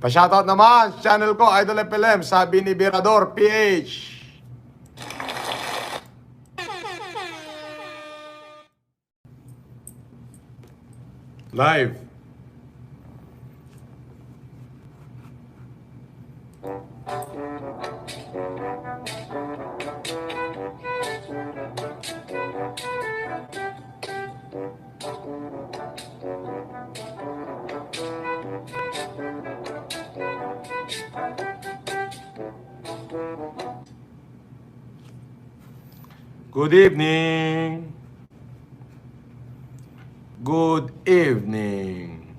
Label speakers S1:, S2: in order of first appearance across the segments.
S1: Pa-shoutout naman sa channel ko, Idol FLM, sabi ni Birador PH. Live. Good evening. Good evening.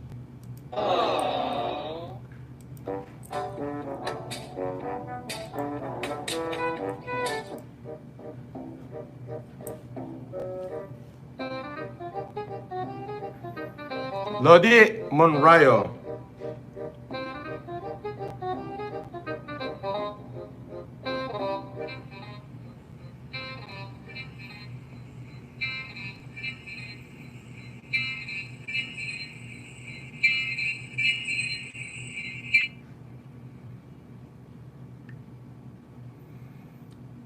S1: Lodi Monrayo.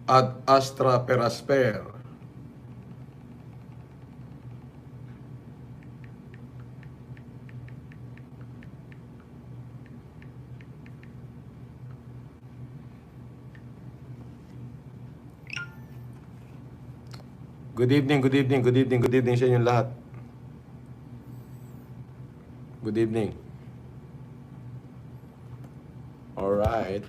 S1: Ad Astra Perasper. Good evening, good evening, good evening, good evening sa inyong lahat. Good evening. Alright.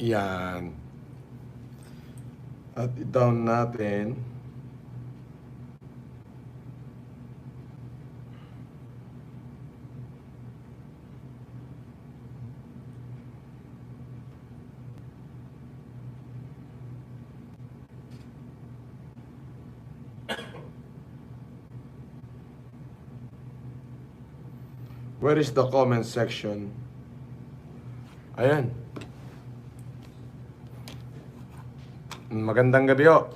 S1: Yan. At i-down natin. Where is the comment section? Ayan. Magandang gabi ho.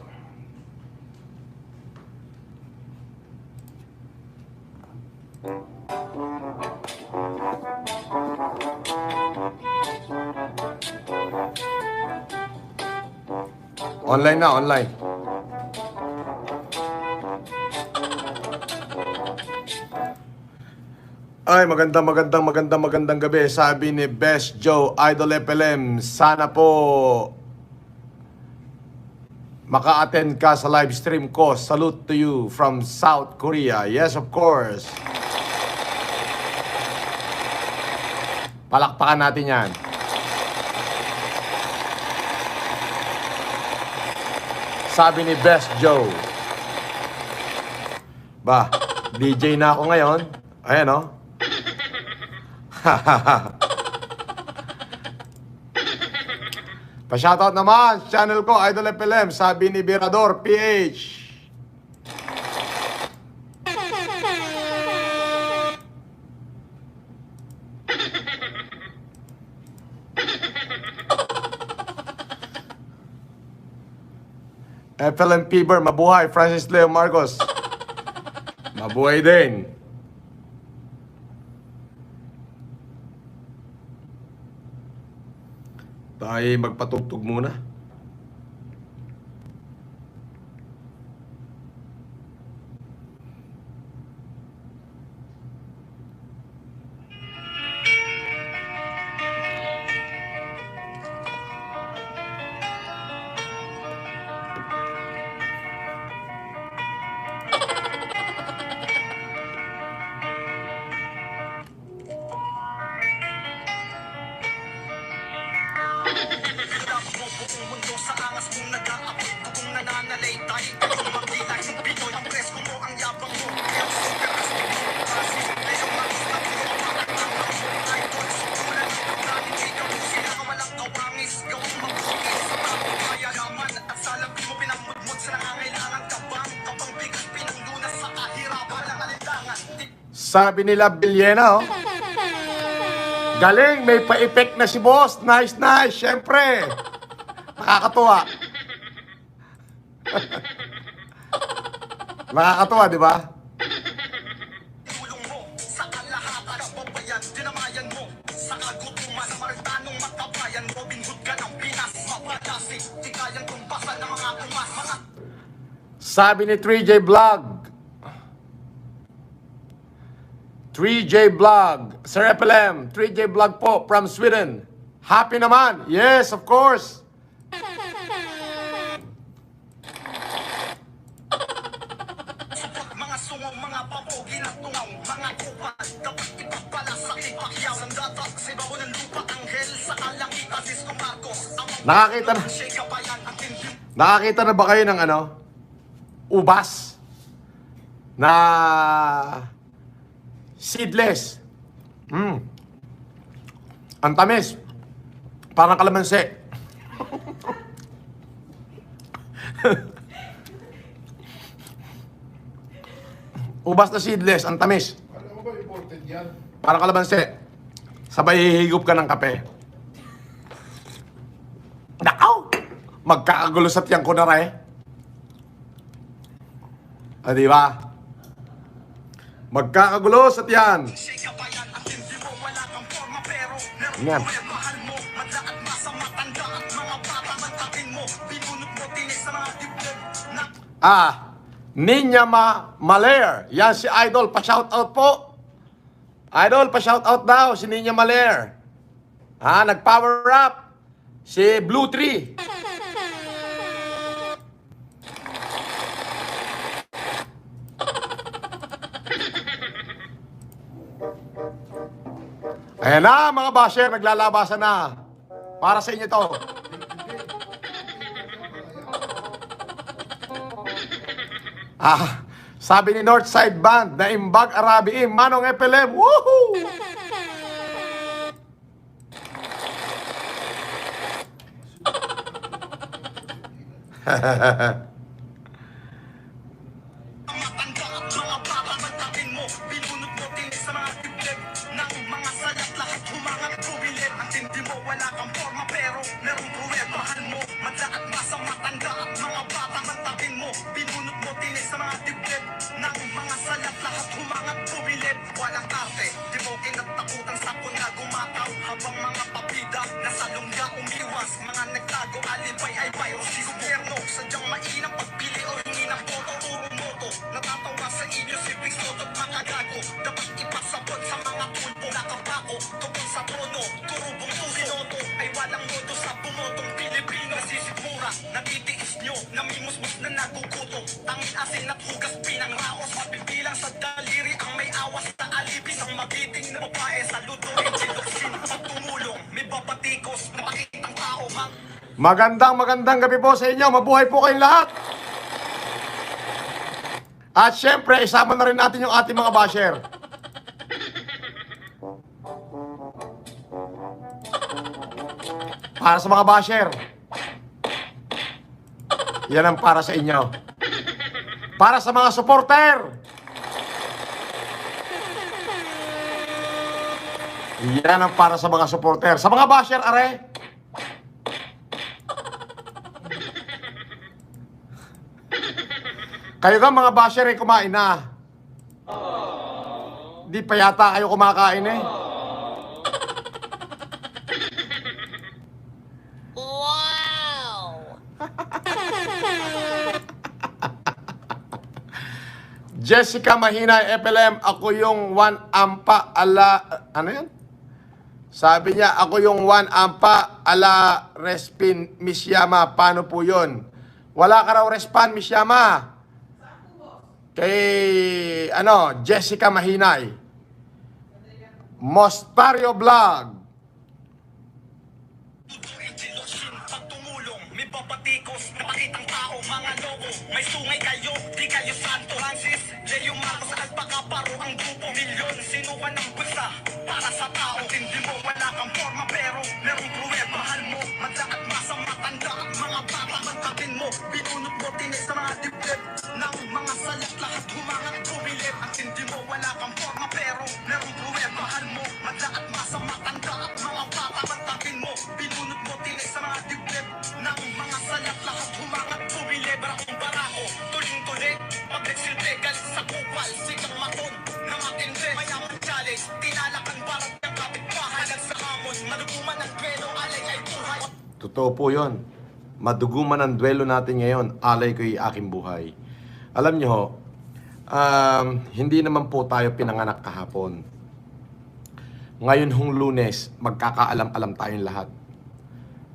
S1: Online na, online. Ay, magandang gabi. Sabi ni Best Joe, Idol FLM, sana po maka-attend ka sa live stream ko. Salute to you from South Korea. Yes, of course. Palakpakan natin yan. Sabi ni Best Joe. Ba, DJ na ako ngayon. Ayan o. Pa-shoutout naman sa channel ko, Idol FLM, sabi ni Birador PH. FLM Fever, mabuhay. Francis Leo Marcos, mabuhay din. Tayo magpatugtog muna. Sabi nila Bilyena, oh. Galing, may pa-effect na si boss. Nice, nice. Siyempre. Nakakatuwa. Nakakatuwa, di ba?
S2: Tulong mo sa kalahatan, kababayan, dinamayan mo sa kagutuman, Samaritano makabayan, Robin Hood ka ng Pinas, mapadasi, di kayang tumbasan ng mga tumas, mga
S1: Sabi ni 3J Vlog. 3J Vlog. Sir FLM, 3J Vlog po from Sweden. Happy naman. Yes, of course.
S2: support, mga sungaw, mga papogi na tungaw, mga kupal, dapat ipagpala sa ipakyaw ng datat, sa ibabaw ng lupa, anghel sa kalangitan, Sisto Marcos, ang
S1: Nakakita na.
S2: Shea Kabayan, ang tindi.
S1: Nakakita na ba kayo ng ano? Ubas na seedless. Ang tamis. Parang kalamansi. Ubas na seedless, ang tamis.
S3: Alam mo ba imported yan?
S1: Parang kalamansi. Sabay hihigop ka ng kape. Nakaw! Magkakagulo sa tiyang ko na rin. Di ba? Magkakagulo sa tiyan.
S2: Shea Kabayan, ang tindi mo, wala kang forma, pero meron
S1: Yan.
S2: mo, mahal mo, madla at masa matanda at mga bata, mantakin mo, binunot mo, tinis sa mga dibdib na
S1: Ninya Maler. Yan si Idol. Pa-shoutout po. Idol, pa-shoutout daw si Ninya Maler. Nag-power up. Si Blue Tree. Ayan na mga basher, naglalabasan na. Para sa inyo to. Sabi ni Northside Band na Imbag Arabiim, Manong FLM. Woohoo!
S2: matanda at mga bata, mantakin mo, binunot mo, tinis sa mga dibdib ng mga salat, lahat humangat, bumilip, ang tindi mo, wala kang forma, pero merong pruweba, mahal mo, madla at masa matanda at mga bata, mantakin mo, binunot mo, tinis sa mga dibdib ng mga salat, lahat humangat, bumilip, walang arte, di mo kinatakutan sa na gumataw, habang mga papida nasa lungga umiwas, mga nagtago, alibay ay virus, si gobyerno, sadyang mainang pagpili o hingi ng boto, puro moto, natatawa sa inyo si Big Soto at mga gago, dapat ipasabot sa mga tulpo, nakapako, tupon sa trono, turubong sinoto, ay walang modo sa bumotong Pilipino, sisigmura, natitiis nyo, namimusmus na naguguto, tangin asin at hugas pinang raos, mabibilang sa daliri, ang may awas na alipin, ang magiting na babae sa luto, insidoksin, pag tumulong, may babatikos, napakitang tao,
S1: Magandang gabi po sa inyo. Mabuhay po kayong lahat. At syempre, isama na rin natin yung ating mga basher. Para sa mga basher. Yan ang para sa inyo. Para sa mga supporter. Yan ang para sa mga supporter. Sa mga basher, are. Kayo ka mga basher ay kumain na. Di pa yata kayo kumakain eh.
S4: Wow!
S1: Jessica Mahinay, FLM, ako yung one ampa ala... Ano yan? Sabi niya, ako yung one ampa ala Respin Misyama. Paano po yun? Wala ka raw respan, Misyama. Kay, Jessica Mahinay. Mostario Vlog.
S2: pag tumulong, may babatikos, napakitang tao, mga logo, may sungay kayo, di kayo santo, Francis, Leo Marcos, Alpacaparo, ang grupo, milyon, sinukan ng bulsa, para sa tao, hindi mo, wala kang forma, pero merong pruweba, mahal mo, madla at masa matanda, mga bata, mantakin mo, binunot mo, tinis sa mga dibdib, ng mga salat, lahat humangat, bumilip, at hindi mo, wala kang forma, pero merong pruweba, mahal mo, madla at masa matanda, mga bata, mantakin mo, binunot mo, tinis sa mga dibdib, ng mga salat, lahat humangat, bumilip, para kung para Talsik ang maton na matindi. Mayaman challenge, tinalakan barat ng kapitbahay. Hanggang sa hamon, maduguman ang duelo, alay ay buhay.
S1: Totoo po yun. Maduguman ang duelo natin ngayon, alay ko'y aking buhay. Alam nyo ho, hindi naman po tayo pinanganak kahapon. Ngayon hong Lunes, magkakaalam-alam tayong lahat.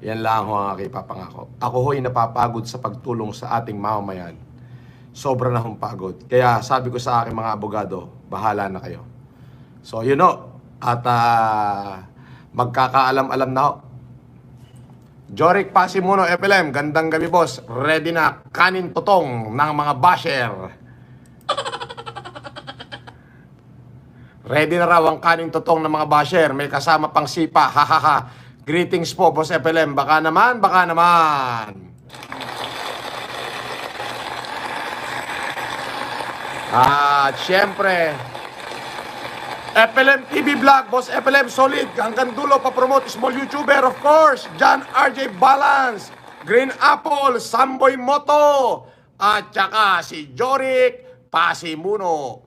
S1: Yan lang ho ang aking papangako. Ako ho'y napapagod sa pagtulong sa ating mamamayan. Sobra na hong pagod. Kaya sabi ko sa aking mga abogado, bahala na kayo. So yun ho. At magkakaalam-alam na ho. Jorik Pasimuno, FLM, gandang gabi boss. Ready na kanin tutong ng mga basher. Ready na raw ang kanin tutong ng mga basher. May kasama pang sipa. Hahaha. Greetings po, boss FLM. Baka naman, baka naman. At syempre, FLM TV Vlog, boss FLM solid. Hanggang dulo pa-promote. Small YouTuber, of course. John RJ Balance. Green Apple, Samboy Moto. At saka si Jorik Pasimuno.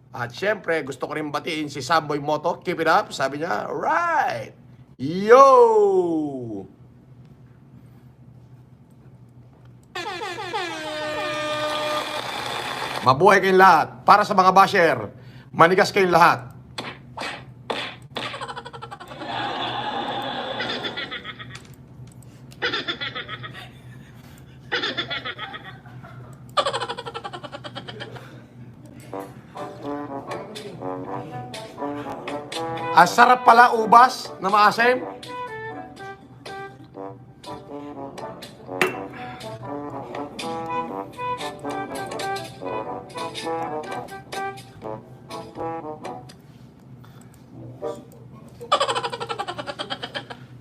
S1: At syempre, gusto ko rin batiin si Samboy Moto. Keep it up. Sabi niya, right. Yo! Mabuhay kayong lahat. Para sa mga basher, manigas kayong lahat. Ang sarap pala ubas na maasim.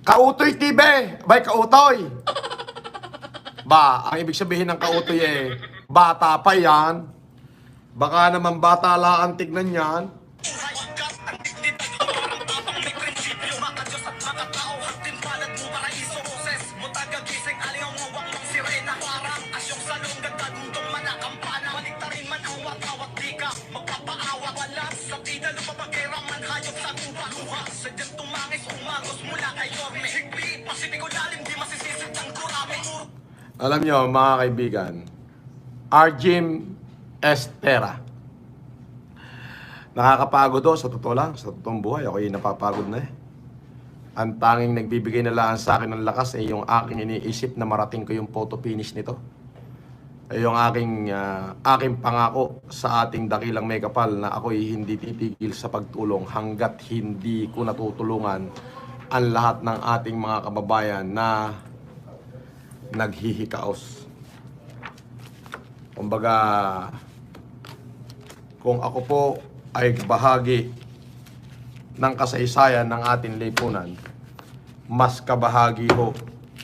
S1: Kautoy TV, bay kautoy. Ba, ang ibig sabihin ng kautoy bata pa yan. Baka naman bata lang ang tignan yan. Alam nyo, mga kaibigan, Arjim Estera. Nakakapagod sa totoo lang, sa totoong buhay. Ako'y napapagod na Ang tanging nagbibigay na lang sa akin ng lakas ay yung aking iniisip na marating ko yung photo finish nito. Ay yung aking pangako sa ating dakilang may kapal na ako'y hindi titigil sa pagtulong hanggat hindi ko natutulungan ang lahat ng ating mga kababayan na naghihikaos. Kumbaga, kung ako po ay bahagi ng kasaysayan ng ating lipunan, mas kabahagi ho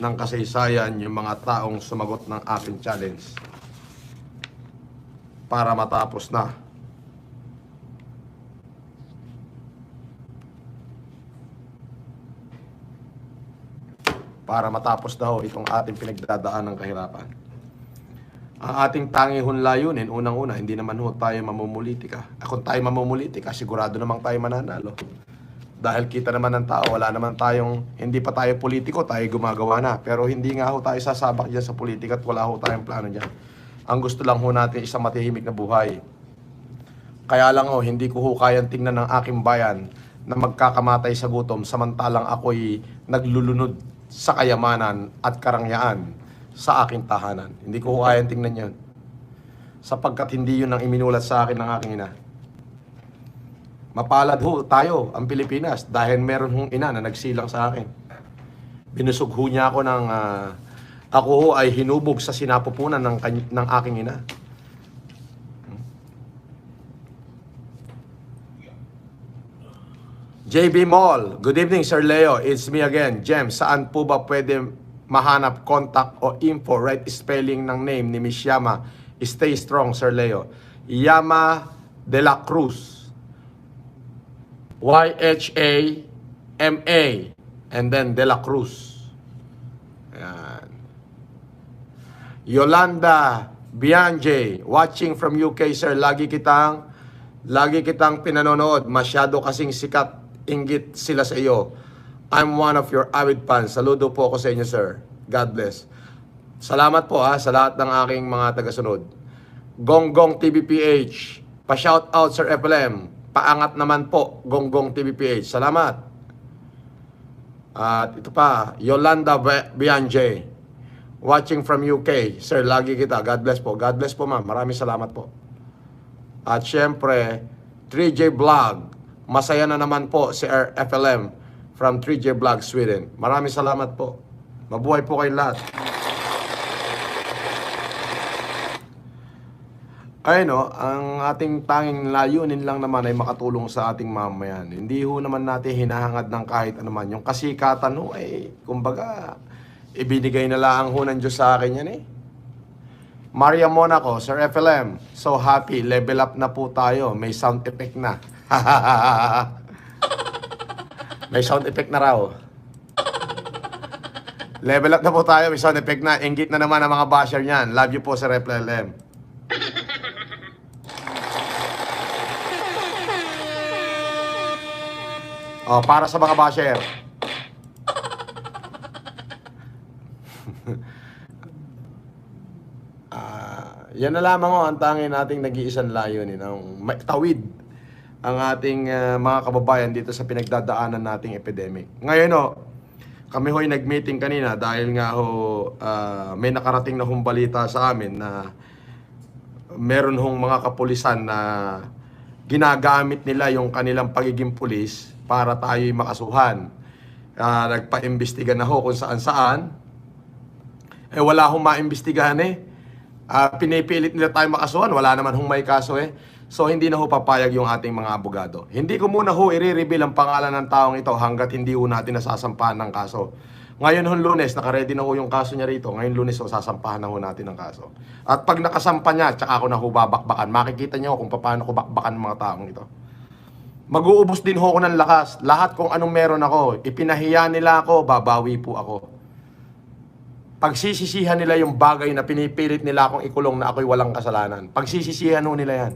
S1: ng kasaysayan yung mga taong sumagot ng aking challenge para matapos na. Para matapos daw itong ating pinagdadaan ng kahirapan. Ang ating tangihon layunin, unang-una, hindi naman ho tayo mamumulitika. Kung tayo mamumulitika, sigurado namang tayo mananalo. Dahil kita naman ng tao, wala naman tayong, hindi pa tayo politiko, tayo gumagawa na. Pero hindi nga ho tayo sasabak dyan sa politika at wala ho tayong plano dyan. Ang gusto lang ho natin isang matahimik na buhay. Kaya lang ho, hindi ko ho kayang tingnan ng aking bayan na magkakamatay sa gutom samantalang ako'y naglulunod sa kayamanan at karangyaan sa aking tahanan. Hindi ko kayang tingnan yan. Sapagkat hindi yun ang iminulat sa akin ng aking ina. Mapalad ho tayo, ang Pilipinas, dahil meron hong ina na nagsilang sa akin. Binusog ho niya ako ng... ako ho ay hinubog sa sinapupunan ng aking ina. JB Mall, good evening Sir Leo, it's me again. Jem, saan po ba pwede mahanap contact o info, right spelling ng name ni Miss Yama? Stay strong Sir Leo. Yama de la Cruz. Y-H-A-M-A and then de la Cruz. Ayan. Yolanda Bianje, watching from UK Sir, lagi kitang Lagi kitang pinanonood. Masyado kasing sikat. Inggit sila sa iyo. I'm one of your avid fans. Saludo po ako sa inyo, sir. God bless. Salamat po sa lahat ng aking mga tagasunod. Gonggong TVPH. Pa-shout out, Sir FLM. Paangat naman po, Gonggong TVPH. Salamat. At ito pa, Yolanda Bianje. Watching from UK. Sir, lagi kita. God bless po. God bless po, ma'am. Maraming salamat po. At syempre, 3J Vlog. Masaya na naman po si FLM from 3J Vlog, Sweden. Maraming salamat po. Mabuhay po kayong lahat. Ay no, ang ating tanging layunin lang naman ay makatulong sa ating mamayan. Hindi ho naman natin hinahangad ng kahit anuman. Yung kasikatan ho ay, kumbaga, ibinigay na lang ho ng Diyos sa akin yan eh. Maria Monaco, Sir FLM, so happy, level up na po tayo. May sound effect na. May sound effect na raw. Level up na po tayo, may sound effect na. Inggit na naman ang mga basher niyan. Love you po, Sir FLM. Oh, para sa mga basher. Yan na lamang ang tanging nating nag-iisang layunin ng tawid ang ating mga kababayan dito sa pinagdadaanan nating epidemic. Ngayon kami ho'y nag-meeting kanina dahil nga may nakarating na hong balita sa amin na meron hong mga kapulisan na ginagamit nila yung kanilang pagiging pulis para tayo'y makasuhan. Nagpa-imbestiga na ho kung saan-saan. Wala hong maimbestigahan pinipilit nila tayo makasuhan, wala naman hong may kaso So hindi na ho papayag yung ating mga abogado. Hindi ko muna ho i-reveal ang pangalan ng taong ito hanggat hindi ho natin nasasampahan ng kaso. Ngayon hong Lunes, nakaredy na ho yung kaso niya rito. Ngayon Lunes sasampahan na ho natin ng kaso. At pag nakasampa niya, tsaka ako na ho babakbakan. Makikita niyo kung paano ko bakbakan ng mga taong ito. Mag-uubos din ho ako ng lakas. Lahat kung anong meron ako, ipinahiya nila ako, babawi po ako. Pagsisisihan nila yung bagay na pinipilit nila akong ikulong na ako'y walang kasalanan. Pagsisisihan ho nila yan.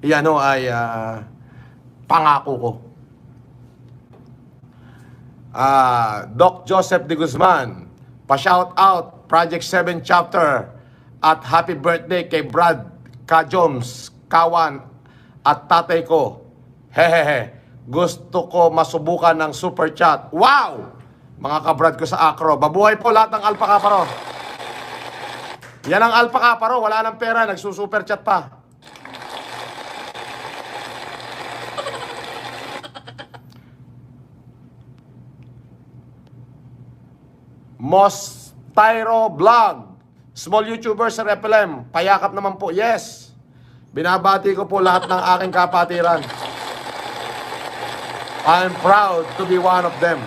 S1: Yan ay pangako ko. Doc Joseph de Guzman, pa-shout out, Project 7 Chapter, at happy birthday kay Brad Kajoms, Kawan, at tatay ko. Hehehe, gusto ko masubukan ng super chat. Wow! Mga kabrad ko sa Acro, babuhay po lahat ng Alpha Kaparo. Yan ang Alpha Kaparo, wala nang pera, nagsusuper chat pa. Mos Tyro Vlog, small YouTuber sa FLM, payakap naman po, yes. Binabati ko po lahat ng aking kapatiran. I'm proud to be one of them.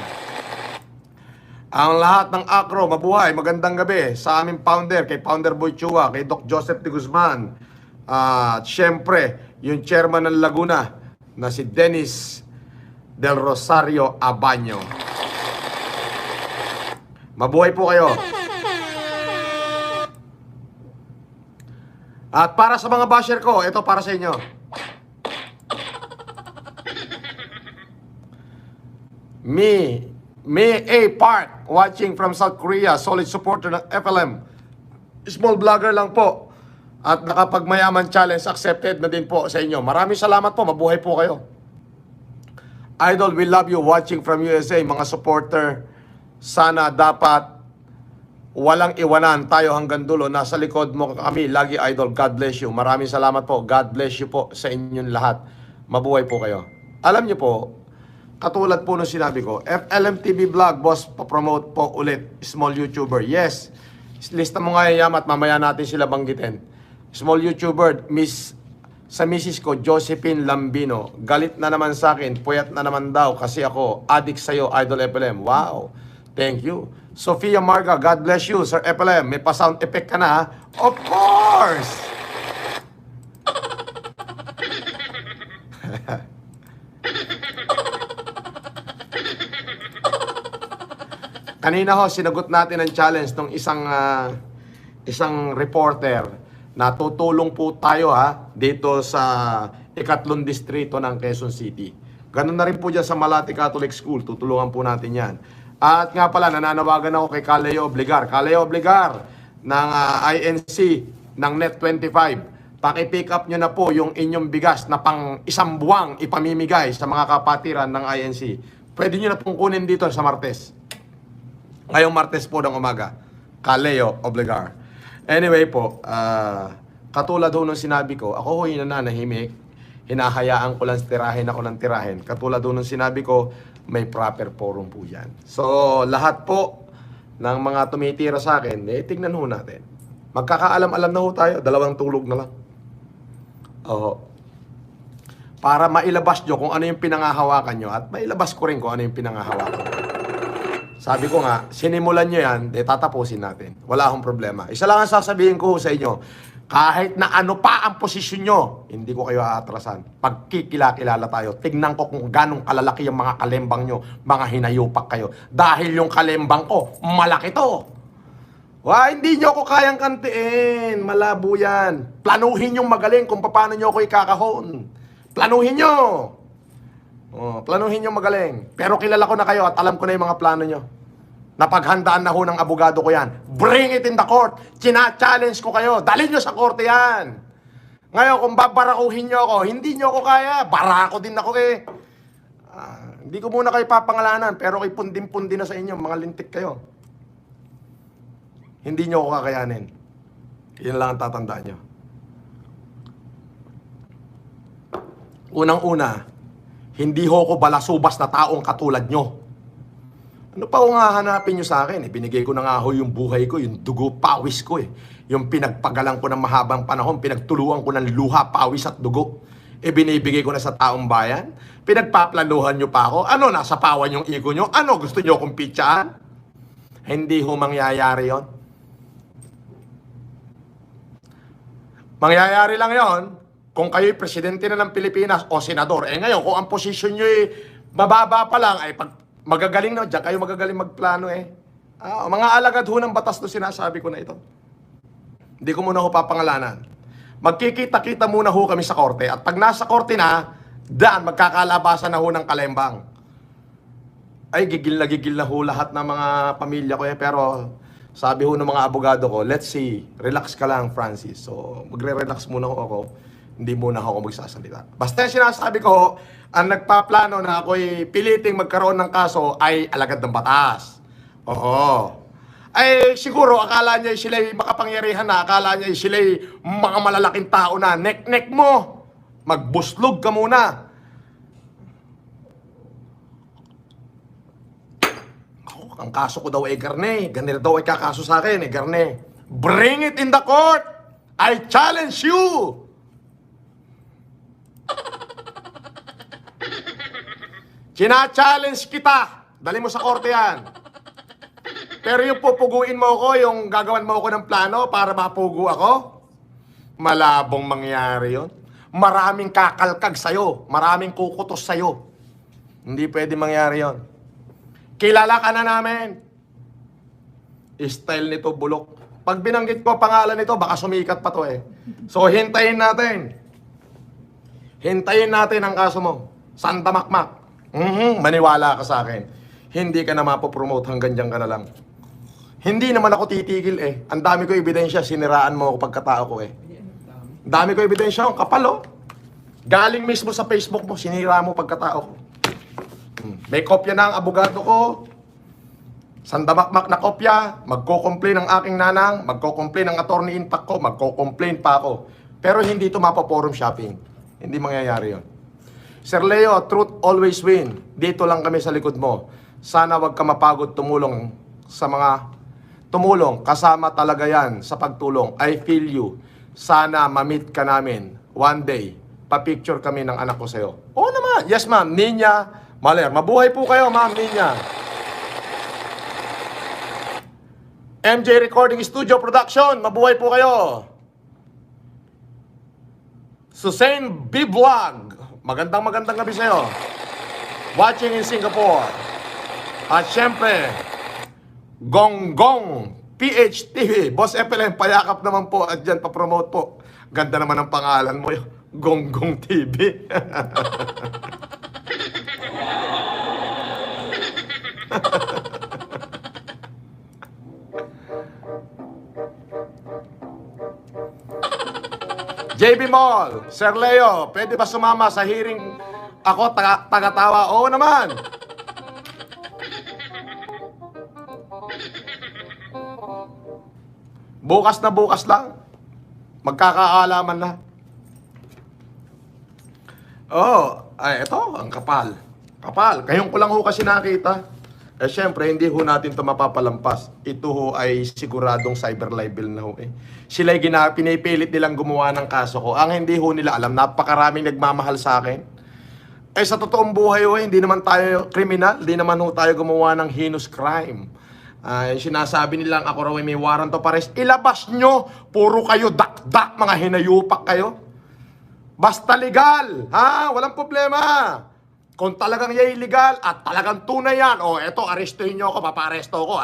S1: Ang lahat ng Acro, mabuhay, magandang gabi sa aming founder, kay Founder Boy Chua, kay Doc Joseph de Guzman, at syempre, yung chairman ng Laguna, na si Dennis Del Rosario Abanyo. Mabuhay po kayo. At para sa mga basher ko, ito para sa inyo. Me A. Park, watching from South Korea, solid supporter ng FLM. Small vlogger lang po. At nakapagmayaman challenge accepted na din po sa inyo. Maraming salamat po, mabuhay po kayo. Idol, we love you watching from USA, mga supporter. Sana dapat walang iwanan tayo hanggang dulo. Nasa likod mo kami, lagi idol. God bless you. Maraming salamat po. God bless you po sa inyong lahat. Mabuhay po kayo. Alam niyo po, katulad po nung sinabi ko, FLM TV Vlog, boss, pa-promote po ulit, small YouTuber. Yes, lista mo nga yung yamat, mamaya natin sila banggitin. Small YouTuber, sa misis ko, Josephine Lambino. Galit na naman sa akin, puyat na naman daw kasi ako, addict sa'yo, Idol FLM. Wow, thank you. Sofia Marga, God bless you, Sir FLM. May pa-sound effect ka na, ha? Of course! Kanina ho, sinagot natin ang challenge ng isang reporter na tutulong po tayo dito sa ikatlong distrito ng Quezon City. Ganun na rin po dyan sa Malate Catholic School. Tutulungan po natin yan. At nga pala, nananawagan ako kay Kaleo Obligar. Kaleo Obligar ng INC ng Net25. Paki-pick up nyo na po yung inyong bigas na pang isang buwang ipamimigay sa mga kapatiran ng INC. Pwede nyo na pong kunin dito sa Martes. Ngayong Martes po ng umaga. Kaleo Obligar. Anyway po, katulad ho nung sinabi ko, ako ho yung nananahimik. Hinahayaan ko lang tirahin ako ng tirahin. Katulad ho nung sinabi ko, may proper forum po yan. So, lahat po ng mga tumitira sa akin, tignan ho natin. Magkakaalam-alam na ho tayo, 2 tulog na lang. Oo. Para mailabas nyo kung ano yung pinangahawakan nyo at mailabas ko rin kung ano yung pinangahawakan nyo. Sabi ko nga, sinimulan nyo yan, tatapusin natin. Wala akong problema. Isa lang ang sasabihin ko sa inyo, kahit na ano pa ang posisyon nyo, hindi ko kayo aatrasan. Pagkikilala tayo, tignan ko kung ganong kalalaki yung mga kalembang nyo, mga hinayupak kayo. Dahil yung kalembang ko, malaki to. Hindi nyo ako kayang kantiin. Malabo yan. Planuhin yung magaling kung paano nyo ako ikakahon. Planuhin nyo. Planuhin yung magaling. Pero kilala ko na kayo at alam ko na yung mga plano nyo. Napaghandaan na ho ng abogado ko yan. Bring it in the court. China-challenge ko kayo. Dalhin nyo sa korte yan. Ngayon, kung babarakuhin nyo ako, hindi nyo ako kaya. Barako din ako eh. Hindi ko muna kayo papangalanan, pero kay pundim-pundi na sa inyo. Mga lintik kayo. Hindi nyo ako kakayanin. Yan lang ang tatandaan nyo. Unang-una, hindi ho ko balasubas na taong katulad nyo. Ano pa kung hahanapin nyo sa akin? Binigay ko na nga ho yung buhay ko, yung dugo, pawis ko eh. Yung pinagpagalang ko ng mahabang panahon, pinagtuluan ko ng luha, pawis at dugo. Binibigay ko na sa taong bayan. Pinagpaplanuhan nyo pa ako. Ano, nasa pawan yung ego nyo? Ano, gusto nyo akong pitsaan? Hindi ho mangyayari yon. Mangyayari lang yon kung kayo'y presidente na ng Pilipinas o senador. Ngayon, kung ang posisyon nyo mababa pa lang, ay pag magagaling na, diyan kayo magagaling magplano mga alagad ho ng batas to sinasabi ko na ito. Hindi ko muna ho papangalanan. Magkikita-kita muna ho kami sa korte. At pag nasa korte na, daan, magkakalabasan na ho ng kalembang. Ay, gigil na ho lahat ng mga pamilya ko pero sabi ho ng mga abogado ko, let's see, relax ka lang, Francis. So, magre-relax muna ho ako. Hindi muna ako magsasalita. Basta sinasabi ko, ang nagpaplano na ako'y piliting magkaroon ng kaso ay alagad ng batas. Oo. Ay, siguro, akala niya sila'y makapangyarihan na, akala niya sila'y mga malalaking tao na, nek-nek mo, magbuslog ka muna. Ang kaso ko daw ay Garne. Ganito daw ay kakaso sa akin, Garne. Bring it in the court! I challenge you! China-challenge kita! Dali mo sa korte yan. Pero yung pupuguin mo ako, yung gagawan mo ako ng plano para mapugo ako, malabong mangyari yon. Maraming kakalkag sa'yo. Maraming kukutos sa'yo. Hindi pwede mangyari yon. Kilala ka na namin. Style nito bulok. Pag binanggit ko pangalan nito, baka sumikat pa to eh. So, hintayin natin. Hintayin natin ang kaso mo. Santa Makmak. Maniwala ka sa akin. Hindi ka na mapopromote hanggang dyan ka na lang. Hindi naman ako titigil eh. Ang dami ko ebidensya, siniraan mo ako pagkatao ko eh. Dami ko ebidensya, ang kapal oh. Galing mismo sa Facebook mo, sinira mo pagkatao ko. May kopya na ang abogado ko. Sandamakmak na kopya. Magko-complain ang aking nanang. Magko-complain ang attorney impact ko. Magko-complain pa ako. Pero hindi ito mapaforum shopping. Hindi mangyayari yon. Sir Leo, truth always win. Dito lang kami sa likod mo. Sana wag ka mapagod tumulong sa mga tumulong. Kasama talaga yan sa pagtulong. I feel you. Sana ma-meet ka namin. One day, pa-picture kami ng anak ko sa'yo. Oo naman. Yes ma'am. Ninya Maler. Mabuhay po kayo ma'am Ninya. MJ Recording Studio Production. Mabuhay po kayo. Susain B-Vlog. Magandang gabi sa'yo. Watching in Singapore. At syempre, Gonggong PHTV. Boss FLM, payakap naman po at dyan pa-promote po. Ganda naman ang pangalan mo. Gonggong TV. JB Mall, Sir Leo, pwede ba sumama sa hearing ako taga-tawa? Oo naman. Bukas lang. Magkakaalaman na. Ay, ito, ang kapal. Kapal. Ngayon ko lang ho kasi nakita. Syempre, hindi ho natin ito mapapalampas. Ito ho ay siguradong cyber libel na ho eh. Sila'y pinipilit nilang gumawa ng kaso ko. Ang hindi ho nila alam, napakaraming nagmamahal sa akin. Sa totoong buhay ho, hindi naman tayo kriminal. Hindi naman ho tayo gumawa ng heinous crime. Sinasabi nilang ako raw ay may warrant of arrest. Ilabas nyo! Puro kayo dak-dak, mga hinayupak kayo. Basta legal, ha? Walang problema. Kung talagang yan illegal at talagang tunay yan, eto, arestuhin nyo ako, papaaresto ko.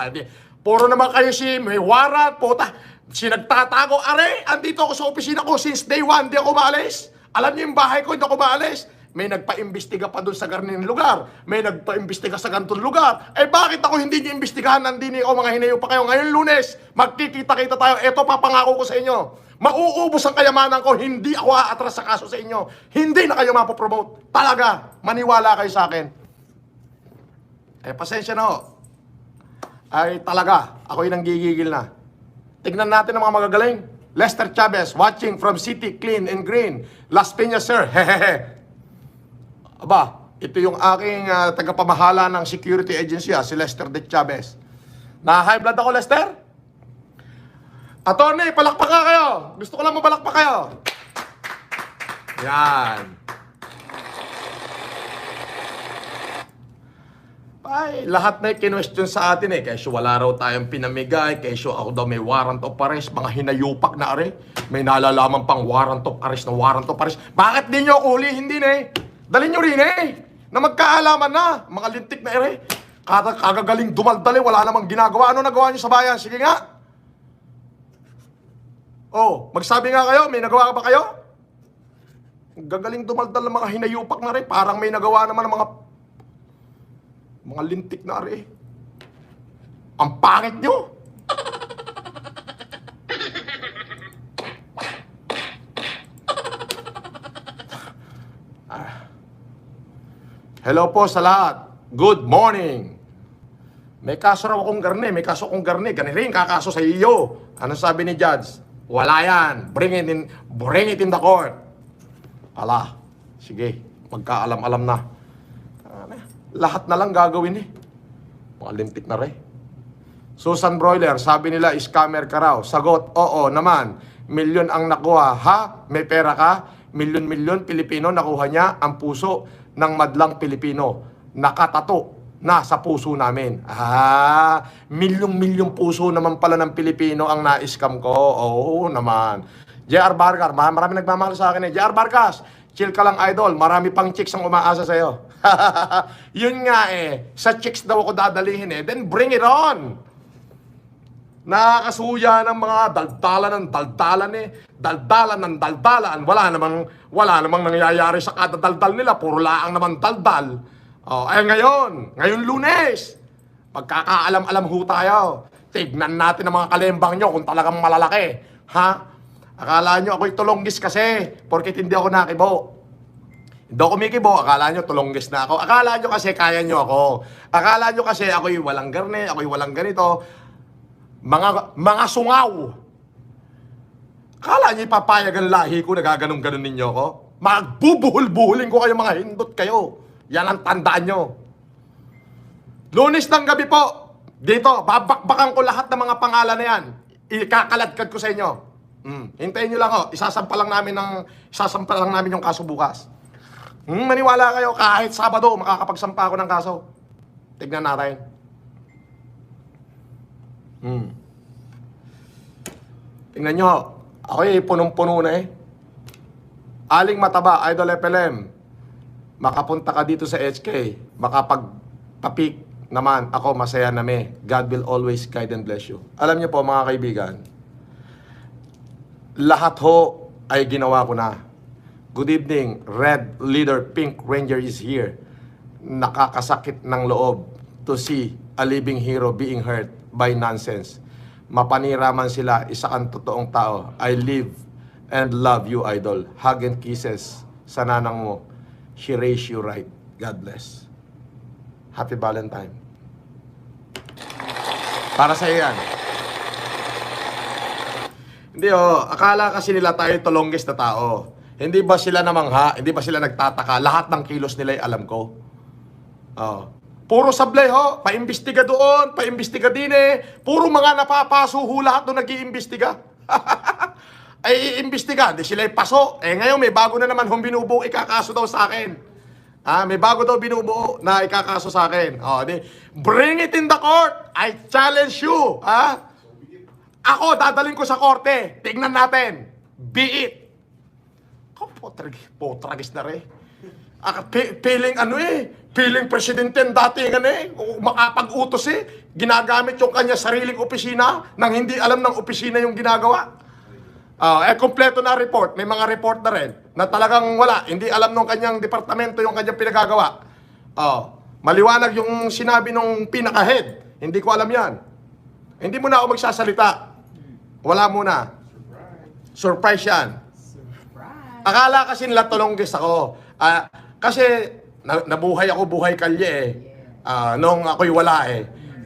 S1: Puro naman kayo may warrant, puta. Nagtatago, andito ako sa opisina ko since day one, di ako maalis. Alam niyo yung bahay ko, hindi ako maalis. May nagpa-imbestiga pa doon sa ganung lugar. May nagpa-imbestiga sa ganitong lugar. Bakit ako hindi niyo imbestigahan? Nandini ako, mga hinayo pa kayo. Ngayon Lunes, magkikita-kita tayo. Eto, papangako ko sa inyo. Mauubos ang kayamanan ko. Hindi ako aatras sa kaso sa inyo. Hindi na kayo mapopromote. Talaga, maniwala kayo sa akin. Pasensya na ho. Talaga, ako'y nanggigigil na. Tignan natin ang mga magagaling. Lester Chavez, watching from City Clean and Green. Las Piñas, sir. Hehehe. Aba, ito yung aking tagapamahala ng security agency, si Lester de Chavez. Na-high blood ako, Lester? Attorney, palakpak ka kayo. Gusto ko lang mapalakpak kayo. Yan. Lahat na kinwestiyon sa atin Kesyo wala raw tayong pinamigay, kesyo ako daw may warrant of arrest, mga hinayupak na may nalalaman pang warrant of arrest na warrant of arrest. Bakit di nyo ako huli? Hindi na Dalhin nyo rin na magkaalaman na, mga lintik na kagagaling dumaldali, wala namang ginagawa. Ano nagawa nyo sa bayan? Sige nga. Magsabi nga kayo, may nagawa ba kayo? Gagaling dumaldal ng mga hinayupak na parang may nagawa naman ng mga lintik na Ang pangit nyo. Hello po sa lahat. Good morning. May kaso raw akong garne, Gani rin kakaso sa iyo. Ano sabi ni Judge? Wala yan. Bring it in the court. Sige. Magkaalam-alam na. Lahat na lang gagawin Mga lintik na Susan Broiler, sabi nila scammer ka raw. Sagot, oo naman. Milyon ang nakuha. Ha? May pera ka? Milyon-milyon Pilipino nakuha niya ang puso ng madlang Pilipino. Nakatato na sa puso namin. Milyong-milyong puso naman pala ng Pilipino ang na-scam ko. Oo naman. JR Vargas, marami nagmamahal sa akin JR Vargas, chill ka lang idol. Marami pang chicks ang umaasa sa'yo. Yun nga sa chicks daw ako dadalihin Then bring it on. Nakakasuya ng mga daldalan ng daldalan daldalan ng daldalan. Wala namang nangyayari sa kadadaldal nila. Puro laang naman daldal. Ngayon Lunes, pagkakaalam-alam ho tayo. Tignan natin ang mga kalembang nyo kung talagang malalaki. Akala nyo ako'y tulonggis kasi porket hindi ako nakibo. Hindi ako kumikibo, akala nyo tulonggis na ako. Akala nyo kasi kaya nyo ako. Akala nyo kasi ako'y walang garne, ako'y walang ganito. Mga sungaw. Akala nyo ipapayag ang lahi ko na gaganong-ganon ninyo ko? Magbubuhol-buhulin ko kayo, mga hindot kayo. Yan ang tandaan nyo. Lunes ng gabi po, dito, babakbakan ko lahat ng mga pangalan na yan. Ikakaladkad ko sa inyo. Hintayin nyo lang isasampalang namin yung kaso bukas. Maniwala kayo, kahit Sabado, makakapagsampa ako ng kaso. Tignan natin. Tingnan nyo, ako'y punong-puno na Aling Mataba, Idol FLM, makapunta ka dito sa HK, makapagpapik naman ako, masaya na God will always guide and bless you. Alam niyo po mga kaibigan, lahat ho ay ginawa ko na. Good evening, Red Leader Pink Ranger is here. Nakakasakit ng loob to see a living hero being hurt by nonsense. Mapanira man sila, isa kang totoong tao. I live and love you, idol. Hug and kisses sa nanang mo. She raised you right. God bless. Happy Valentine. Para sa yan. Hindi akala kasi nila tayo the longest na tao. Hindi ba sila namangha? Hindi ba sila nagtataka? Lahat ng kilos nila ay alam ko. Puro sablay paimbestiga doon, paimbestiga din Puro mga napapaso lahat doon nag-iimbestiga. Ay iimbestiga, di sila paso. Ngayon may bago na naman binubuo, ikakaso daw sa akin. May bago daw binubuo na ikakaso sa akin. Bring it in the court. I challenge you. Ako, dadalhin ko sa korte. Tignan natin. Be it. Potragis na rin. Piling presidente dati makapag-utos ginagamit yung kanya sariling opisina nang hindi alam ng opisina yung ginagawa. Kompleto na report, may mga report na rin na talagang wala, hindi alam ng kanyang departamento yung kanyang pinagagawa. Maliwanag yung sinabi nung pinaka-head, hindi ko alam yan. Hindi mo na ako magsasalita. Wala muna. Surprise yan. Akala kasi nila tulonggis ako. Kasi nabuhay ako buhay kalye nung ako'y wala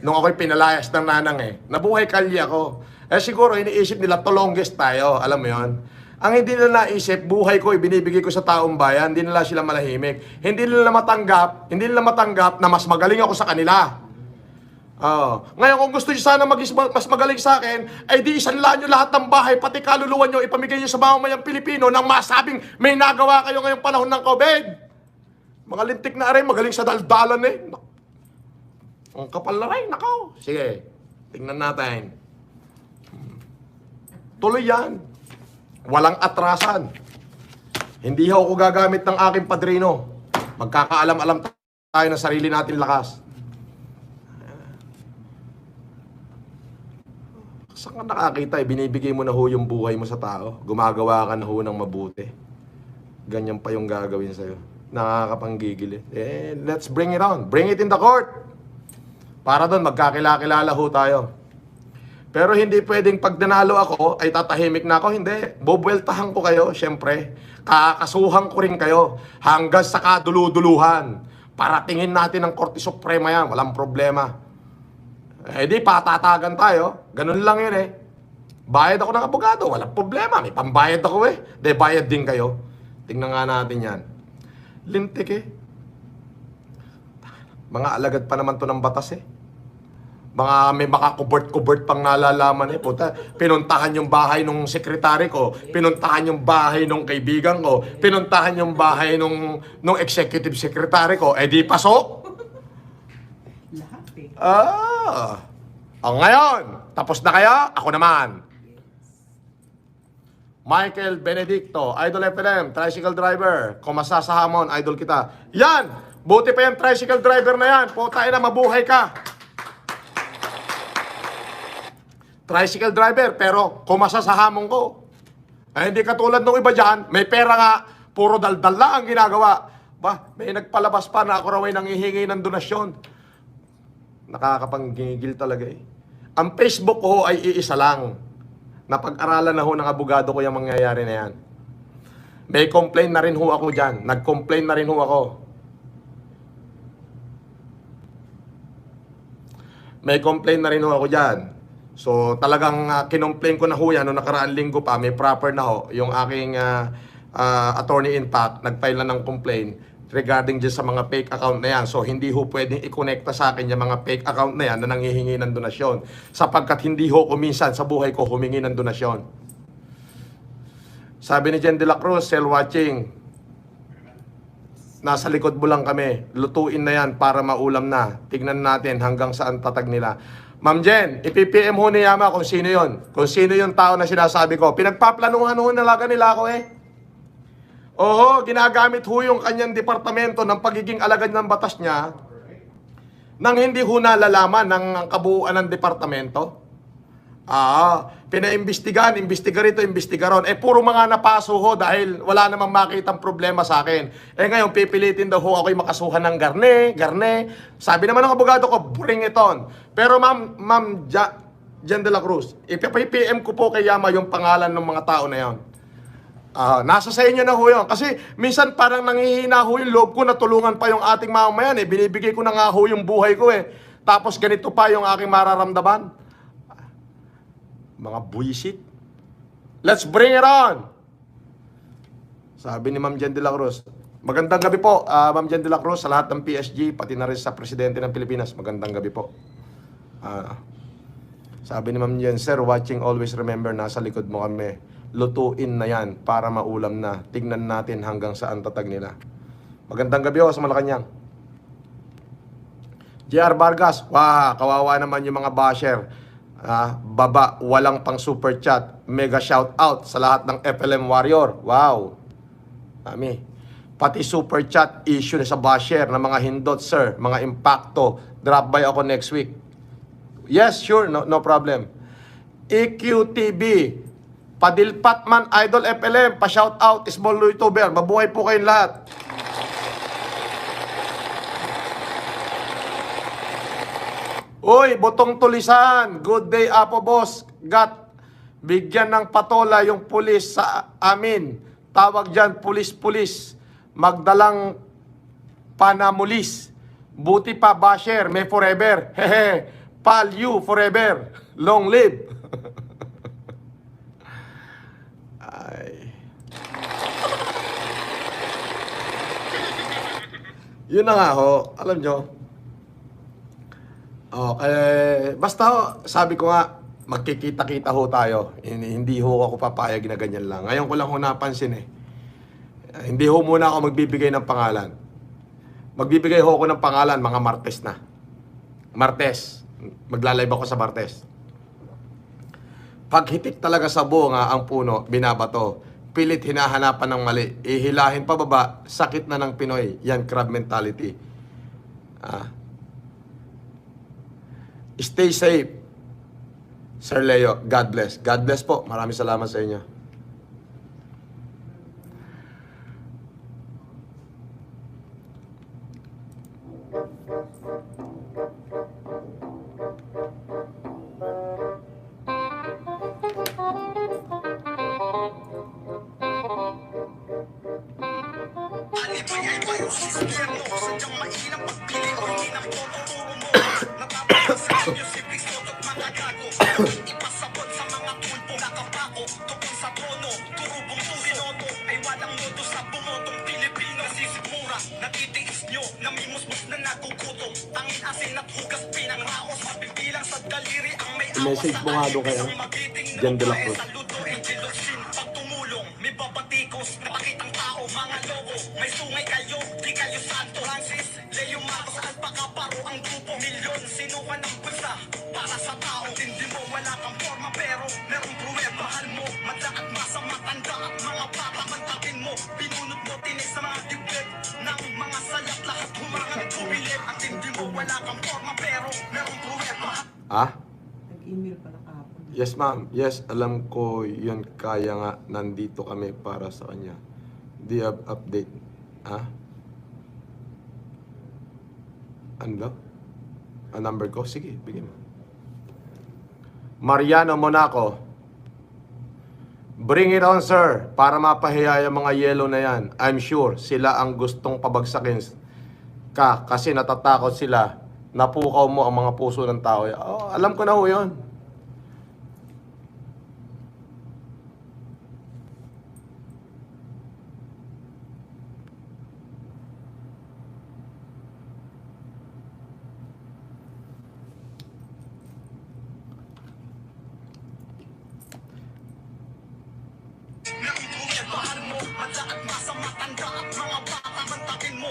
S1: nung ako'y pinalayas ng nanang nabuhay kalye ako. Siguro iniisip nila tulonggis tayo, alam mo yon. Ang hindi nila naisip, buhay ko ibinibigay ko sa taong bayan, hindi nila sila malahimik. Hindi nila matanggap na mas magaling ako sa kanila. Ngayon kung gusto nyo sana mas magaling sa akin, ay di isanlaan nyo lahat ng bahay, pati kaluluwan nyo, ipamigay nyo sa mamamayang Pilipino nang masabing may nagawa kayo ngayong panahon ng COVID. Mga lintik na rin, magaling sa daldalan Ang kapal na rin, nakaw. Sige, tingnan natin. Tuloy yan. Walang atrasan. Hindi ako gagamit ng aking padrino. Magkakaalam-alam tayo na sarili natin lakas. Saan ka nakakita binibigay mo na yung buhay mo sa tao? Gumagawa ka na ng mabuti. Ganyan pa yung gagawin sa'yo. Nakakapanggigil let's bring it on. Bring it in the court. Para doon, magkakilala tayo. Pero hindi pwedeng pag nanalo ako, ay tatahimik na ako. Hindi. Bobweltahan ko kayo, syempre. Kakasuhan ko rin kayo. Hanggang sa kaduluduluhan. Para tingin natin ng Korte Suprema yan. Walang problema. Di patatagan tayo. Ganun lang yun Bayad ako ng abogado. Walang problema. May pambayad ako Di bayad din kayo. Tingnan nga natin yan. Lintik Mga alagad pa naman to ng batas Mga may makakubert-kubert pang nalalaman Puta, pinuntahan yung bahay nung sekretary ko, pinuntahan yung bahay nung kaibigan ko, pinuntahan yung bahay nung executive secretary ko, di pasok. Lahat ngayon, tapos na kaya? Ako naman. Michael Benedicto, Idol FLM, tricycle driver, kumasa sa hamon, idol kita. Yan! Buti pa yung tricycle driver na yan. Puta na, mabuhay ka. Tricycle driver, pero kumasa sa hamon ko. Hindi katulad nung iba dyan, may pera nga, puro daldal lang ang ginagawa. May nagpalabas pa na ako raw ay nanghihingi ng donasyon. Nakakapanggigil talaga Ang Facebook ko ay iisa lang. Napag-aralan na ng abogado ko yung mangyayari na yan. May complaint na rin ako dyan. Nag-complain na rin ako. May complaint na rin ako dyan. So talagang kinomplain ko na yan noong nakaraang linggo pa. May proper na yung aking attorney in fact. Nag-file na ng complaint regarding dyan sa mga fake account na yan. So, hindi pwedeng i-connecta sa akin yung mga fake account na yan na nanghihingi ng donasyon. Sapagkat hindi kuminsan sa buhay ko humingi ng donasyon. Sabi ni Jen de la Cruz, cell watching. Nasa likod mo lang kami. Lutuin na yan para maulam na. Tignan natin hanggang saan tatag nila. Ma'am Jen, ipipm ni Yama kung sino yon. Kung sino yung tao na sinasabi ko. Pinagpaplanuhan nalaga nila ako ginagamit yung kanyang departamento ng pagiging alagad ng batas niya nang hindi nalalaman ng kabuuan ng departamento. Pinaimbestigahan, imbestiga rito, imbestiga ron. Puro mga napaso ho dahil wala namang makitang problema sa akin. Ngayon, pipilitin daw ho ako'y makasuhan ng garne. Sabi naman ng abogado ko, bring it on. Pero Ma'am Jen de la Cruz, ipipm ko po kay Yama yung pangalan ng mga tao na yon. Nasa sa inyo na ho yun. Kasi minsan parang nanghihina ho yung loob ko na tulungan pa yung ating mamamayan. Binibigay ko na nga ho yung buhay ko Tapos ganito pa yung aking mararamdaman. Mga buwisit. Let's bring it on! Sabi ni Ma'am Jen de la Cruz. Magandang gabi po, Ma'am Jen de la Cruz, sa lahat ng PSG, pati na rin sa Presidente ng Pilipinas. Magandang gabi po. Sabi ni Ma'am Jen, Sir, watching, always remember, nasa likod mo kami. Lutuin na yan para maulam na. Tignan natin hanggang saan tatag nila. Magandang gabi sa Malacanang. JR Vargas, kawawa naman yung mga basher. Baba, walang pang super chat. Mega shout out sa lahat ng FLM Warrior. Wow. Dami. Pati super chat issue na sa basher ng mga hindot, sir. Mga impacto. Drop by ako next week. Yes, sure. No problem. EQTB. Padilpat man, Idol FLM. Pa-shout out, small YouTuber. Mabuhay po kayong lahat. Uy, Botong Tulisan. Good day, Apo Boss. Bigyan ng patola yung pulis sa amin. Tawag dyan, pulis-pulis. Magdalang panamulis. Buti pa, basher, may forever. Hehe, pal you forever. Long live. Ay. Yun na nga ho, alam nyo. Basta ho, sabi ko nga, magkikita-kita ho tayo. Hindi ho ako papayag na ganyan lang. Ngayon ko lang ho napansin hindi ho muna ako magbibigay ng pangalan. Magbibigay ho ako ng pangalan mga Martes na. Martes. Maglalive ako sa Martes. Pag hitik talaga sa bunga ang puno, binabato. Pilit hinahanapan ng mali. Ihilahin pababa, sakit na ng Pinoy. Yan, crab mentality. Stay safe. Sir Leo, God bless. God bless po. Maraming salamat sa inyo.
S2: Alibay-alibay o sistema, sadyang mainam pagpili o hindi ng tuturo mo. Napapagsasabi nyo si Pistoto't mga gago. Ipasabot sa mga tulpo nakapako. Tukong sa trono, turubong tusinoto. Ay walang modo sa bumotong Pilipino. Sisigmura, natitiis nyo, namimusmus na nagugutom. Tangin asin at hugas pinang raos. Mapipilang sa daliri ang may awas.
S1: I-message mo nga doon kayo. Jen de la Cruz.
S2: Saludo, Angelocin, pag tumulong, may babatikos, napakitang tao, mga loko, may sungay kayo, di kayo santo. Francis, Leo Matos, Alpaca, Paro, ang grupo, milyon, sinukan ng bulsa, para sa tao. Hindi mo, wala kang forma, pero merong pruweba. Mahal mo, madla at masa, matanda at mga bata, mantakin mo, binunot mo, tinig sa mga dibdib, ng mga salat, lahat humangat, bumilit. At hindi mo, wala kang forma, pero merong pruweba.
S3: Nag-email pala kahapon.
S1: Yes, ma'am. Yes, alam ko yun. Kaya nga, nandito kami para sa kanya. Do you have update? Ano daw? Ang number ko? Sige, bigyan mo. Mariano Monaco. Bring it on, sir. Para mapahiya yung mga yellow na yan. I'm sure sila ang gustong pabagsakin ka kasi natatakot sila. Napukaw mo ang mga puso ng tao. Alam ko na ho yun.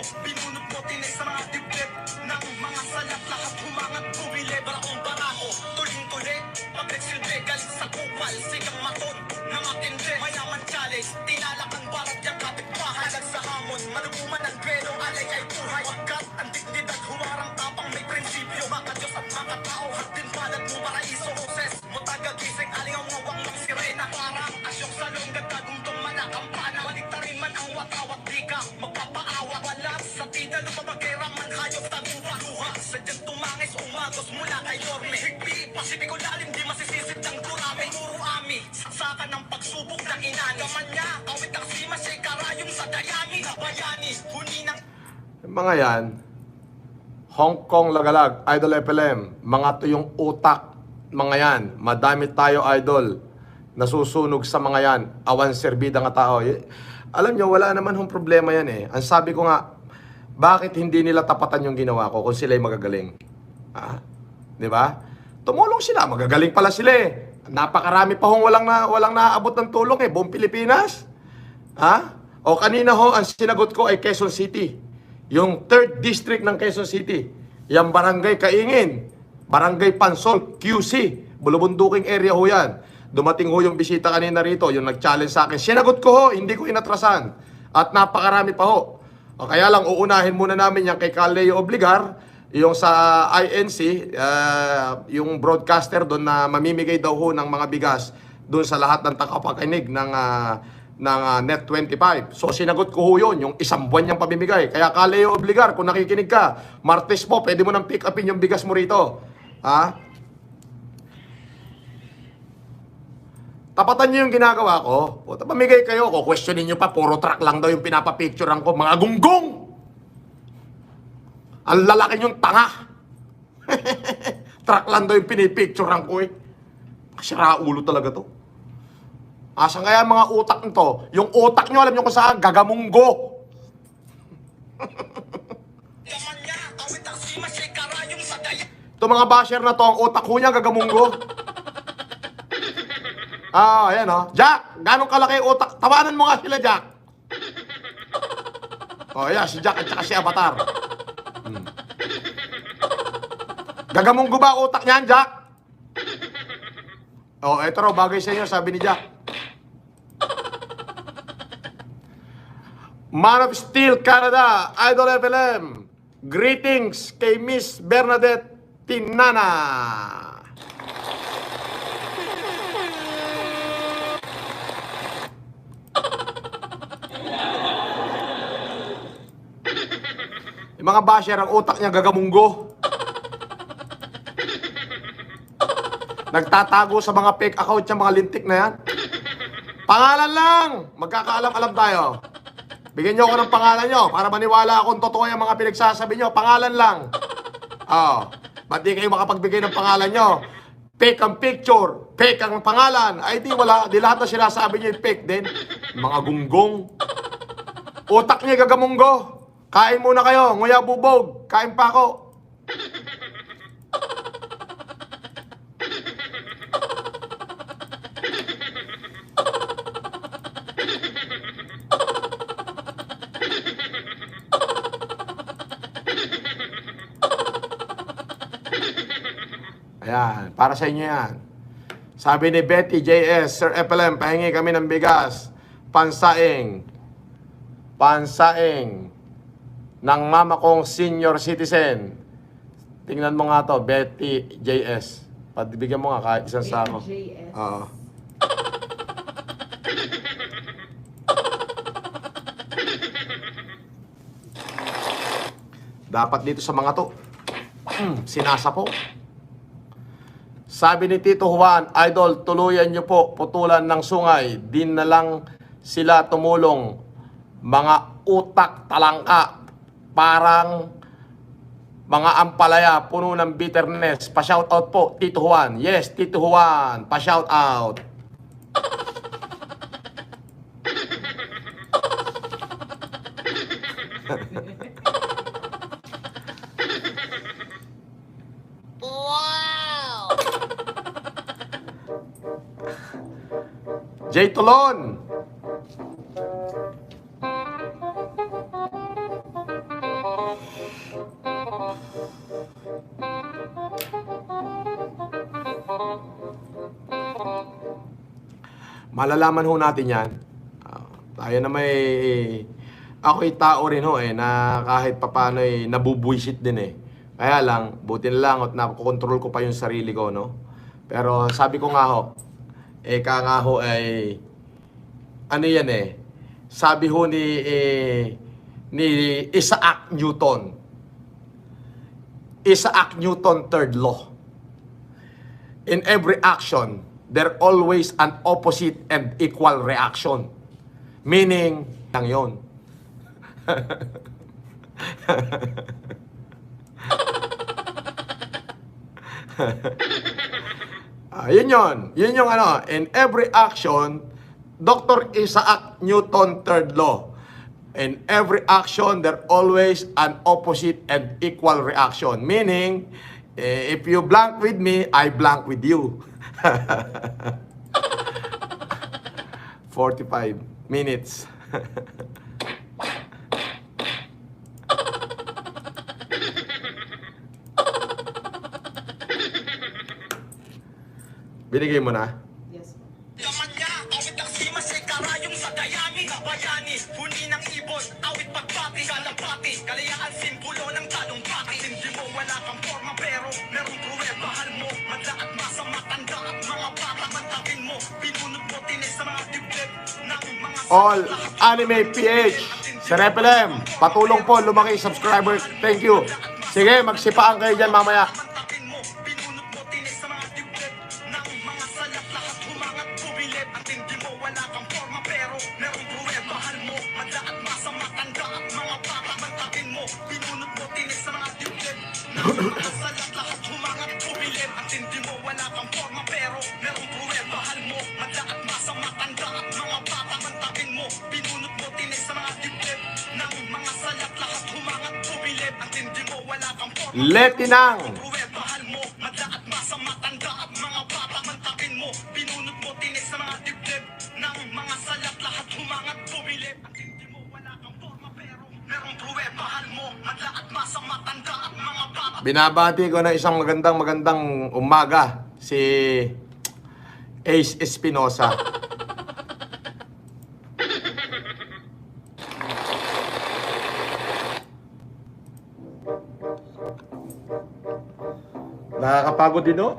S2: Binunot mo, tinig sa mga dibdib ng mga salat, lahat humangat, bumili, barakong barako, tuling-tuli, pagkaksilbi, galing sa kupal, sigang maton, na matindi, mayaman challenge, tinalakan barat yung kapitbahay, halag sa hamon, manuguman ang greno, alay ay buhay, pagkat ang dignidad, huwarang tapang may prinsipyo, mga Diyos at mga tao, hagdin palad mo, paraiso, Joses, mo tagagi, Mapatawat di ka, magpapaawa. Wala sa tida, lumabagera man hayop tagupa. Luha, sadyang tumangis, umagos mula kay Yorme. Higpi, pasipiko lalim, di masisisit ng durami. Puro ami, saksakan ng pagsubok ng inani. Gaman niya, awit ang sima, siya'y karayong sa dayani. Nabayani, huni ng
S1: Yung mga yan, Hong Kong Lagalag, Idol FLM, mga tuyong utak, mga yan, madami tayo idol, nasusunog sa mga yan, awan serbida nga tao. Alam nyo, wala naman hong problema yan eh. Ang sabi ko nga, bakit hindi nila tapatan yung ginawa ko kung sila'y magagaling? Di ba? Tumulong sila, magagaling pala sila eh. Napakarami pa hong walang naaabot ng tulong eh, buong Pilipinas. O kanina ho, ang sinagot ko ay Quezon City. Yung 3rd district ng Quezon City. Yung barangay Kaingin, barangay Pansol, QC, Bulubunduking area ho yan. Dumating ho yung bisita kanina rito, yung nag-challenge sa akin. Sinagot ko ho, hindi ko inatrasan. At napakarami pa ho. O kaya lang, uunahin muna namin yan kay Caleo Obligar, yung sa INC, yung broadcaster doon na mamimigay daw ho ng mga bigas doon sa lahat ng takapakinig ng Net 25. So sinagot ko ho yun, yung isang buwan niyang pamimigay. Kaya Caleo Obligar, kung nakikinig ka, Martes po, pwede mo nang pick upin yung bigas mo rito. Tapatan niyo yung ginagawa ko. Puta, pamigay kayo. Kung questionin niyo pa, puro truck lang daw yung pinapapicturean ko. Mga gunggong! Ang lalaki niyong tanga. Truck lang daw yung pinipicturean ko eh. Sira ulo talaga to. Asan kaya mga utak nito? Yung utak niyo, alam niyo kung saan? Gagamunggo.
S2: gaman niya, awit ang sima, siya'y karayong sa dayani.
S1: Ito mga basher na to, ang utak ko niya, gagamunggo. Ayan o. Jack, ganong kalaki utak? Tawanan mo nga sila, Jack. Ayan, si Jack at saka si Avatar. Gagamunggo ba utak niyan, Jack? Eto raw, bagay sa inyo, sabi ni Jack. Man of Steel Canada, Idol FLM. Greetings kay Miss Bernadette Tinana. Yung mga basher, ang utak niya gagamunggo. Nagtatago sa mga fake account niya, mga lintik na yan. Pangalan lang! Magkakaalam-alam tayo. Bigyan niyo ako ng pangalan niyo para maniwala akong totoo yung mga pinagsasabi niyo. Pangalan lang. Ba't di kayo makapagbigay ng pangalan niyo? Fake ang picture, fake ang pangalan. Ay di wala, di lahat na sinasabi niyo yung fake din. Mga gunggong. Utak niya gagamunggo. Kain muna kayo, nguya bubog. Kain pa ako. Ayan, para sa inyo yan. Sabi ni Betty JS, Sir FLM, pahingi kami ng bigas. Pansaing ng mama kong senior citizen. Tingnan mo nga to, Betty JS. Pagbigyan mo nga kahit isang sako.
S3: JS.
S1: Oo. Dapat dito sa mga to, sinasapo. Sabi ni Tito Juan, Idol, tuluyan niyo po, putulan ng sungay. Di na lang sila tumulong. Mga utak talangka. Parang mga ampalaya, puno ng bitterness. Pa-shoutout po, Tito Juan. Yes, Tito Juan, pa-shoutout. Jay Tolon. Malalaman ho natin yan. Tayo na may... Ako'y tao rin ho na kahit papano nabubuisit din Kaya lang, buti na lang at nakokontrol ko pa yung sarili ko, no? Pero sabi ko nga ho, eka nga ho ano yan Sabi ho ni Isaac Newton. Isaac Newton third law. In every action, there always an opposite and equal reaction. Meaning, lang yun. Yun yun. Yun yung ano. In every action, Dr. Isaac Newton third law. In every action, there always an opposite and equal reaction. Meaning, if you blank with me, I blank with you. 45 minutes. Binigay mo na?
S3: Yes po.
S2: Laman niya, awit ang simas ay karayong sa dayami. Kabayani, huni ng ibon, awit pagbati, kalapati, kalayaan simbolo ng talumpati. Hindi mo wala kang forma pero merong pruweba. Mahal mo, madla at masama, tanda at mga bata. Mantabin mo, pinunod mo tinis sa mga dibdib ng mga
S1: All Anime PH. Sir Repelem, patulong po, lumaki subscriber. Thank you. Sige, magsipaan kayo dyan mamaya.
S2: Mantabin mo, pinunod mo tinis sa mga dibdib ng mga salat. Lahat humangat, bubilib. Ang tindi mo, wala kang forma pero merong pruweba. Mahal mo, madla at masama, tanda at mga bata. Mantabin mo, pinunod mo tinis sa mga dibdib ng mga salat. Lahat humangat, bubilib. Ang tindi mo, wala kang forma pero merong pruweba. Mahal mo, madla at masama, tanda at mga bata. Mantabin mo, pinunod mo tinis sa mga dibdib ng mga salat. Lahat humangat, bubilib. Ang tindi mo, wala kang forma.
S1: Letinang.
S2: Mahal mo, madla at masama, tanda at mga bata. Mantabin mo, pinunod mo tinis sa mga dibdib ng mga salat. Lahat humangat, bubilib. Ang tindi mo, wala kang forma pero merong pruweba. Mahal mo, madla at masama, tanda at mga bata.
S1: Binabati ko na isang magandang umaga si Ace Espinosa. Nakakapagod din, no?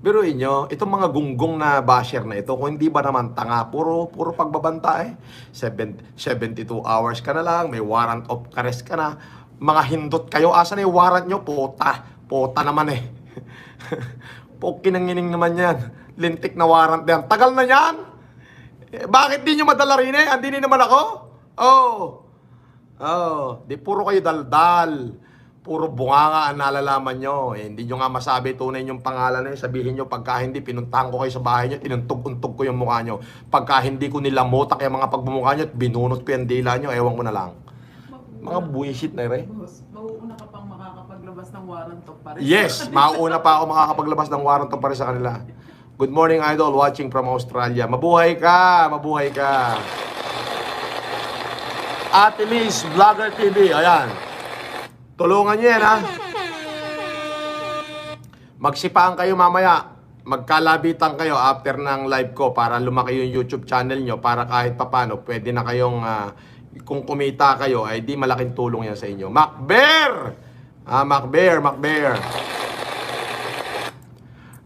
S1: Biruin nyo, itong mga gunggong na basher na ito, kung hindi ba naman tanga, puro pagbabanta eh. 72 hours ka na lang, may warrant of arrest ka na. Mga hindot kayo, asan na yung warrant nyo? Pota naman eh. Pokinangining naman yan. Lintik na warrant yan. Tagal na yan. Bakit di nyo madala rin eh? Andini naman ako? Di puro kayo daldal. Puro bunganga ang nalalaman nyo. Hindi nyo nga masabi tunay yung pangalan eh. Sabihin nyo, pagka hindi, pinuntahan ko kayo sa bahay nyo, tinuntog-untog ko yung mukha nyo. Pagka hindi ko nilamutak yung mga pagbumukha nyo, binunot ko yung dila nyo, ewan ko na lang. Mga bullshit na rin.
S3: Boss, mauuna ka pang makakapaglabas ng warrant of arrest.
S1: Yes, mauuna pa ako makakapaglabas ng warrant of arrest sa kanila. Good morning, Idol, watching from Australia. Mabuhay ka, mabuhay ka. Ate Miss, Vlogger TV, ayan. Tulungan niyo yan, ha? Magsipaan kayo mamaya. Magkalabitan kayo after ng live ko para lumaki yung YouTube channel nyo para kahit papano pwede na kayong, kung kumita kayo, ay di malaking tulong yan sa inyo. Macbear! Macbear.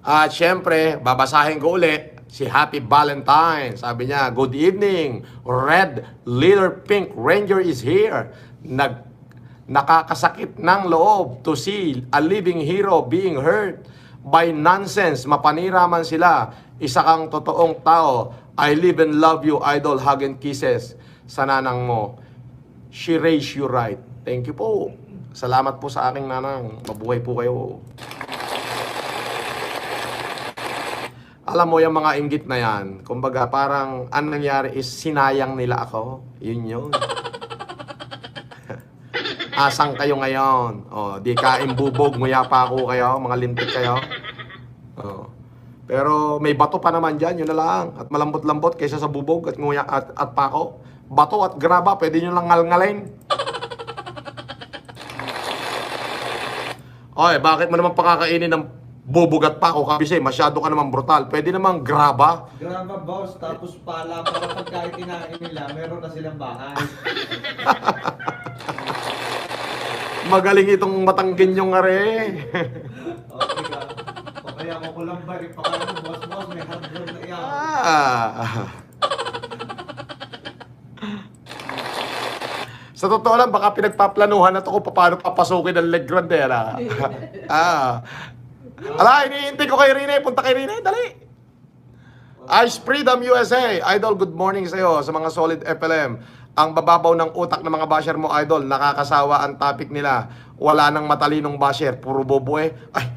S1: At syempre, babasahin ko uli si Happy Valentine. Sabi niya, good evening. Red Leader Pink Ranger is here. Nakakasakit ng loob to see a living hero being hurt by nonsense. Mapanira man sila. Isa kang totoong tao. I live and love you, Idol. Hug and kisses sa nanang mo. She raised you right. Thank you po. Salamat po sa aking nanang. Mabuhay po kayo. Alam mo yung mga inggit na yan, kumbaga parang ang nangyari is sinayang nila ako. Yun yun. Asang kayo ngayon? Di kain bubog, nguya pa ako kayo, mga lintik kayo. Pero may bato pa naman dyan, yun na lang. At malambot-lambot kaysa sa bubog at nguya at pako. Bato at graba, pwede nyo lang ngalngalin. Oy, bakit mo naman pakakainin ng bubog at pako, kabisay? Masyado ka naman brutal. Pwede namang graba.
S4: Graba, boss, tapos pala para pagka kinain nila, meron na silang bahay.
S1: Magaling itong matanggin yung are.
S4: Okay ka. O kaya ako ko lang bari pa ka mo, boss, may hard road na iyan.
S1: Sa totoo lang, baka pinagpaplanuhan na to kung paano papasukin ang leg grande. Ala, iniintay ko kay Rene. Punta kay Rene, dali. Ice Freedom USA. Idol, good morning sa iyo sa mga solid FLM. Ang bababaw ng utak ng mga basher mo, Idol. Nakakasawa ang topic nila. Wala nang matalinong basher. Puro bobo eh. Ay,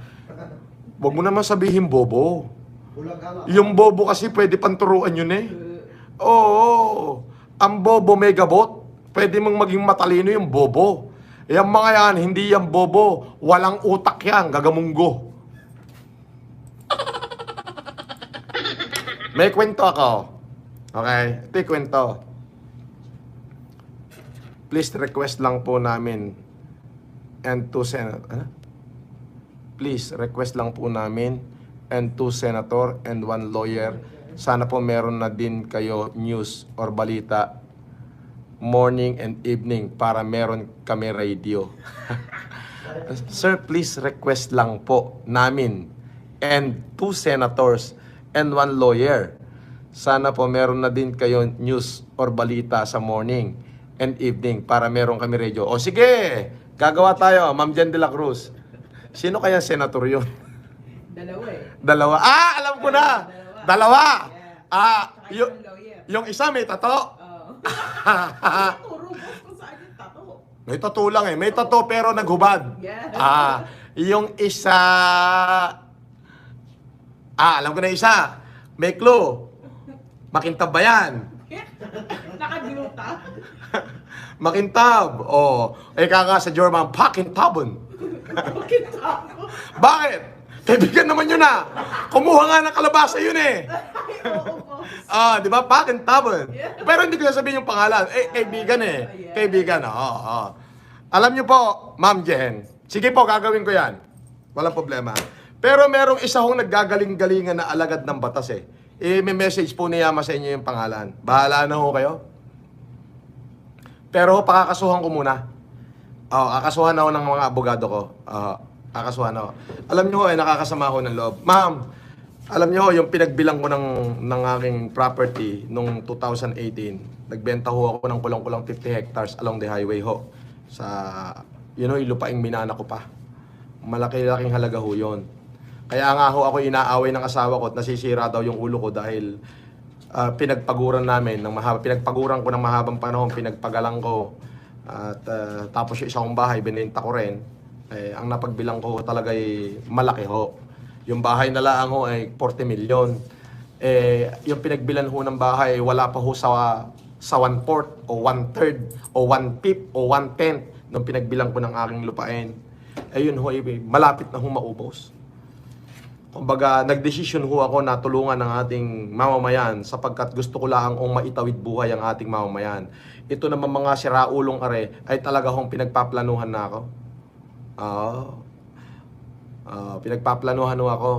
S1: wag mo naman sabihin bobo.
S4: Bulag ala.
S1: Yung bobo kasi pwede panturuan yun eh. Oo. Ang bobo may gabot. Pwede mong maging matalino yung bobo. Yung mga yan, hindi yan bobo. Walang utak yan. Gagamunggo. May kwento ako. Okay? Ito yung kwento. Please request lang po namin and two senator. Please request lang po namin and two senator and one lawyer. Sana po meron na din kayo news or balita morning and evening para meron kami radio. Sir, please request lang po namin and two senators and one lawyer. Sana po meron na din kayo news or balita sa morning and evening para meron kami radio. O sige, gagawa tayo, Ma'am Jen de la Cruz. Sino kaya senator yun?
S3: Dalawa eh.
S1: Dalawa. Ah, alam ko na. Dalawa. Ah,
S3: Tsaka isang lawyer.
S1: yung isa may tato.
S3: Turo boss kung saan yung tato.
S1: May tattoo lang eh. May tattoo pero naghubad.
S3: Yeah.
S1: Yung isa... alam ko na isa. May clue. Makintab ba yan?
S3: Nakagluta.
S1: Makintab. Oh. Ika nga sa German, pakintabon.
S3: Bakit ako?
S1: Bakit? Kaibigan naman yun ah. Kumuha nga ng kalabasa yun eh.
S3: Ay, oo boss.
S1: Di ba? Pakintabon.
S3: Yeah.
S1: Pero hindi ko sabihin yung pangalan. Kaibigan eh.
S3: Yeah.
S1: Kaibigan. Alam niyo po, Ma'am Jen, sige po, gagawin ko yan. Walang problema. Pero merong isa hong naggagaling-galingan na alagad ng batas eh. May message po ni Yama sa inyo yung pangalan. Bahala na ho kayo. Pero pakakasuhan ko muna. Kakasuhan ako ng mga abogado ko. Kakasuhan ako. Alam niyo ho, nakakasama ako ng loob. Ma'am, alam niyo ho, yung pinagbilang ko ng aking property nung 2018, nagbenta ho ako ng kulang-kulang 50 hectares along the highway ho. Sa, yung lupaing minana ko pa. Malaki-laking halaga ho yun. Kaya nga ho ako inaaway ng asawa ko at nasisira daw yung ulo ko dahil pinagpaguran namin, pinagpaguran ko ng mahabang panahon, pinagpagalang ko. At tapos yung isang bahay, binenta ko rin. Ang napagbilang ko talaga ay malaki ho. Yung bahay na lang ho ay 40 million. Yung pinagbilan ho ng bahay, wala pa ho sa 1/4 o 1/3 o 1/5 o 1/10 nung pinagbilang ko ng aking lupain. Ayun ho, malapit na ho maubos. Kumbaga, nagdesisyon ho ako na tulungan ng ating mamamayan sapagkat gusto ko lang maitawid buhay ang ating mamamayan. Ito naman mga siraulong are ay talaga hong pinagpaplanuhan na ako. Pinagpaplanuhan ho ako.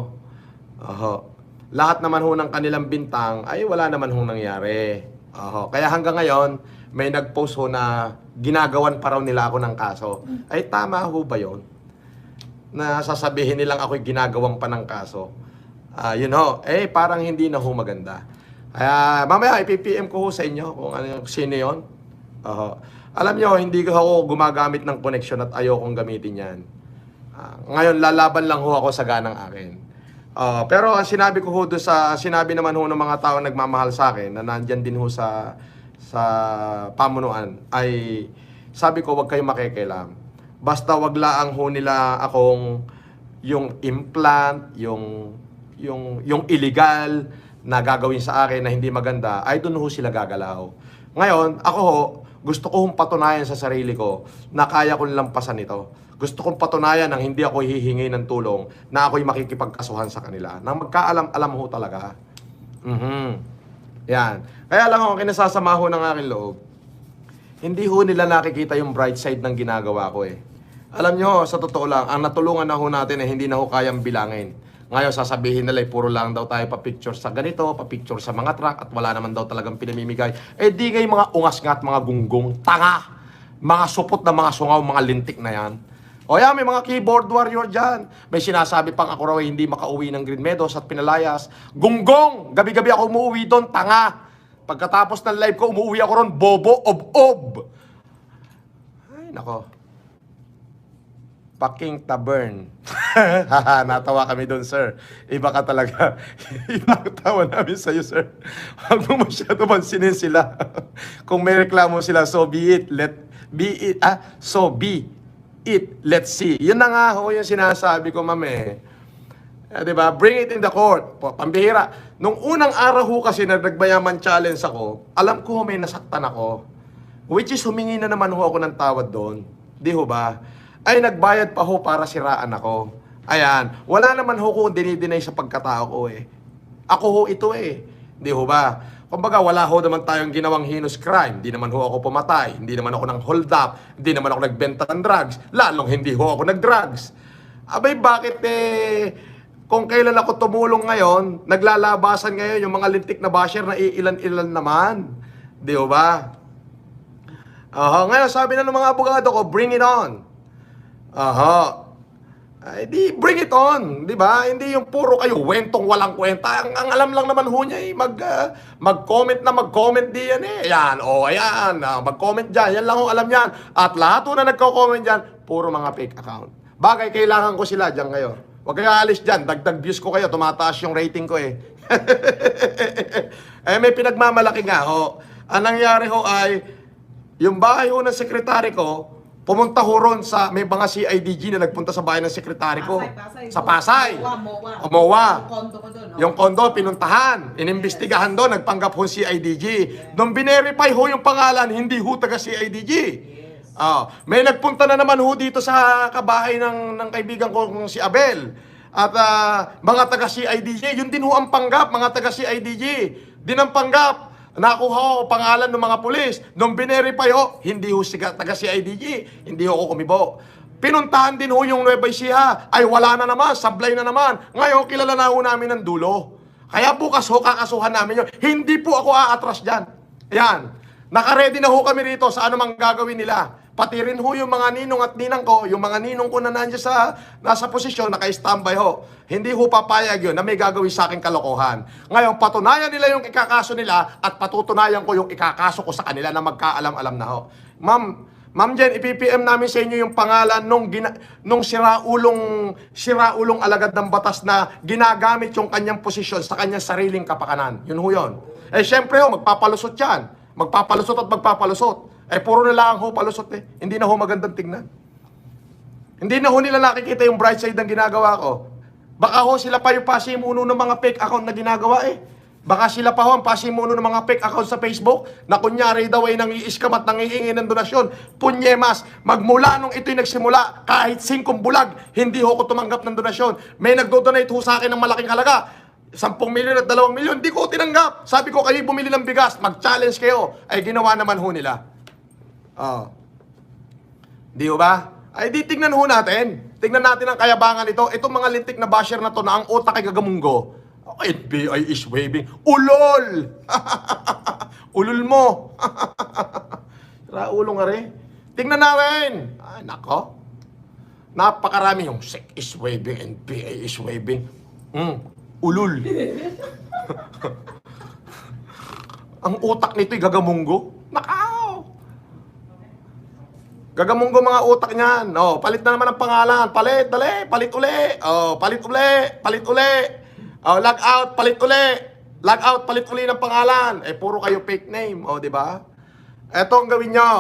S1: Lahat naman ho ng kanilang bintang ay wala naman hong nangyari. Kaya hanggang ngayon, may nag-post ho na ginagawan pa raw nila ako ng kaso. Ay tama ho ba yun? Na sasabihin nilang ako'y ginagawang pa ng kaso. Parang hindi na ho maganda. Kaya mamaya ipipm ko ho sa inyo kung sino yun. Alam nyo, hindi ko ako gumagamit ng connection at ayokong gamitin yan. Ngayon, lalaban lang ho ako sa ganang akin. Pero sinabi ko ho doon sinabi naman ho ng mga tao nagmamahal sa akin na nandyan din ho sa pamunuan, ay sabi ko, wag kayong makikialam. Basta wag laang ho nila akong yung implant, yung illegal na gagawin sa akin na hindi maganda, ay doon ho sila gagalaw. Ngayon, ako ho, gusto ko hong patunayan sa sarili ko na kaya ko lampasan ito. Gusto kong patunayan na hindi ako hihingi ng tulong, na ako'y makikipagkasuhan sa kanila. Na magkaalam-alam ho talaga. Yan. Kaya lang ho, kinasasama ho ng aking loob. Hindi ho nila nakikita yung bright side ng ginagawa ko eh. Alam nyo, sa totoo lang, ang natulungan na ho natin ay hindi na ho kayang bilangin. Ngayon, sasabihin nila, puro lang daw tayo pa-picture sa ganito, pa-picture sa mga truck, at wala naman daw talagang pinamimigay. Di kayo mga ungas nga at mga gunggong tanga. Mga supot na mga sungaw, mga lintik na yan. O yan, may mga keyboard warrior dyan. May sinasabi pang ako raw ay hindi makauwi ng Green Meadows at Pinalayas. Gunggong! Gabi-gabi ako umuwi doon, tanga. Pagkatapos ng live ko, umuwi ako ron, bobo, ob-ob. Ay, nako. Paking Tavern. Natawa kami doon, sir. Iba ka talaga. Iba ang tawa namin sa'yo, sir. Huwag mo masyado pansinin sila. Kung may reklamo sila, so be it. So be it. Let's see. Yun na nga ho yung sinasabi ko, ma'am eh. Diba? Bring it in the court. Pambihira. Nung unang araw ho kasi na nagbayaman challenge ako, alam ko may nasaktan ako. Which is humingi na naman ho ako ng tawad doon. Di ho ba? Ay nagbayad pa ho para siraan ako. Ayan. Wala naman ho kung dinidinay sa pagkatao ko eh. Ako ho ito eh. Di ho ba? Kumbaga, wala ho naman tayong ginawang heinous crime. Hindi naman ho ako pumatay. Hindi naman ako nang hold up. Hindi naman ako nagbenta ng drugs. Lalong hindi ho ako nag-drugs. Abay, bakit kung kailan ako tumulong ngayon, naglalabasan ngayon yung mga lintik na basher na iilan-ilan naman. Di ho ba? Ngayon, sabi na ng mga abogado ko, bring it on. Ay, di bring it on, di ba? Hindi yung puro kayo wentong walang kwenta. Ang alam lang naman ho niya mag-comment na mag-comment di yan eh. Yan, ayan, mag-comment dyan. Yan lang ho alam yan. At lahat ho na nagko-comment dyan, puro mga fake account. Bagay, kailangan ko sila dyan kayo. Huwag kayo alis dyan, dagdag views ko kayo, tumataas yung rating ko eh. May pinagmamalaki nga ho. Ang nangyari ho ay, yung bahay ho ng sekretary ko, pumunta ho ron sa, may mga CIDG na nagpunta sa bahay ng sekretary ko.
S3: Pasay.
S1: Sa Pasay.
S3: MOA.
S1: Yung
S3: Kondo ko doon.
S1: Yung kondo, pinuntahan. Inimbestigahan doon, nagpanggap ho CIDG. Nung binerify ho yung pangalan, hindi ho taga CIDG. May nagpunta na naman ho dito sa kabahay ng kaibigan ko si Abel. At mga taga CIDG, yun din ho ang panggap, mga taga CIDG. Din ang panggap. Nakuha ko pangalan ng mga pulis. Nung binerify ho, hindi ho taga CIDG. Hindi ho ako kumibo. Pinuntahan din ho yung Nueva Ecija. Ay wala na naman, sablay na naman. Ngayon, kilala na ho namin ng dulo. Kaya bukas ho, kakasuhan namin yun. Hindi po ako aatras dyan. Ayan. Nakaredy na ho kami rito sa anumang gagawin nila. Pati rin ho yung mga ninong at ninang ko, yung mga ninong ko na nandiyan nasa posisyon, naka-standby ho. Hindi ho papayag yun na may gagawin sa akin kalokohan. Ngayon, patunayan nila yung ikakaso nila at patutunayan ko yung ikakaso ko sa kanila na magkaalam-alam na ho. Ma'am Jen, ipipm namin sa inyo yung pangalan nung siraulong alagad ng batas na ginagamit yung kanyang posisyon sa kanyang sariling kapakanan. Yun ho yun. Syempre ho, magpapalusot yan. Magpapalusot at magpapalusot. Puro na lang ho palusot eh. Hindi na ho magandang tingnan. Hindi na ho nila nakikita yung bright side ng ginagawa ko. Baka ho sila pa yung pasimuno ng mga fake account na ginagawa eh. Baka sila pa ho ang pasimuno ng mga fake account sa Facebook na kunyari daw ay nang-iiskam at nangihingi ng donasyon. Punyemas, magmula nung ito'y nagsimula, kahit 5 bulag, hindi ho ko tumanggap ng donasyon. May nagdo-donate ho sa akin ng malaking halaga. 10 milyon at 2 milyon, di ko tinanggap. Sabi ko, kayo bumili ng bigas, mag-challenge kayo. Ay ginawa naman ho nila. Di ho ba? Ay di tignan ho natin. Tignan natin ang kayabangan ito. Itong mga lintik na basher na to na ang utak ay gagamunggo. NBI is waving. Ulol! Ulol mo! Raulo nga rin. Tignan natin. Ay, nako. Napakarami yung SEC is waving, NBI is waving. Ulol. Ang utak nito'y gagamunggo. Nakaw! Gagamunggo mga utak niyan. Palit na naman ang pangalan. Palit, dali, palit uli. Palit uli. Log out, palit uli. Log out, palit uli ng pangalan. Puro kayo fake name. Di ba? Eto ang gawin nyo.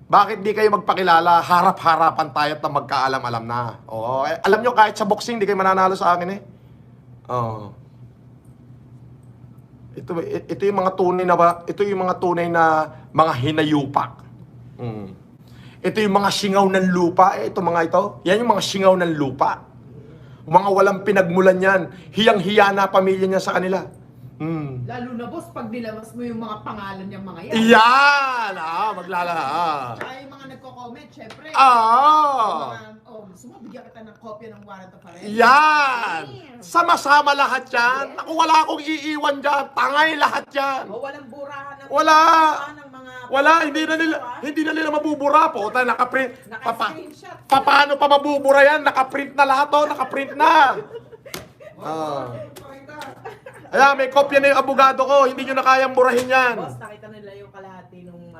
S1: Bakit di kayo magpakilala? Harap-harapan tayo at na magkaalam-alam na. Alam nyo, kahit sa boxing, di kayo mananalo sa akin eh. Ito yung mga tunay na mga hinayupak. Ito yung mga singaw ng lupa. Ito mga ito. Yan yung mga singaw ng lupa. Mga walang pinagmulan yan. Hiyang-hiya na pamilya niya sa kanila.
S3: Lalo na boss, pag nilabas mo yung mga pangalan ng mga yan.
S1: Yan!
S3: Tsaka yung mga nagko-comment, syempre. Gusto mo, bigyan kita ng kopya ng warrant of arrest.
S1: Yan! Sama-sama lahat yan. Naku, wala akong iiwan dyan. Tangay lahat yan.
S3: Walang burahan ng
S1: Wala.
S3: ng mga
S1: Wala, hindi na nila mabubura po. Naka-print.
S3: Naka-screenshot.
S1: Paano pa mabubura yan? Naka-print na lahat oh, naka-print na. Ayan, may kopya na yung abogado ko. Hindi nyo na kayang burahin yan.
S3: Boss, nakita nila yung kalahati nung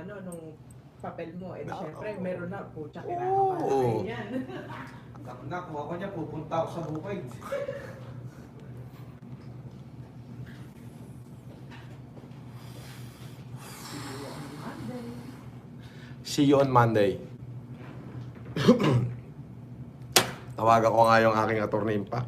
S3: papel mo. Eh, syempre, meron na. Pucha,
S1: Oo.
S3: kailangan yan.
S4: Nakuha ko niya, pupunta ako sa bukid.
S1: See you on Monday. Tawagan ko nga yung aking attorney pa.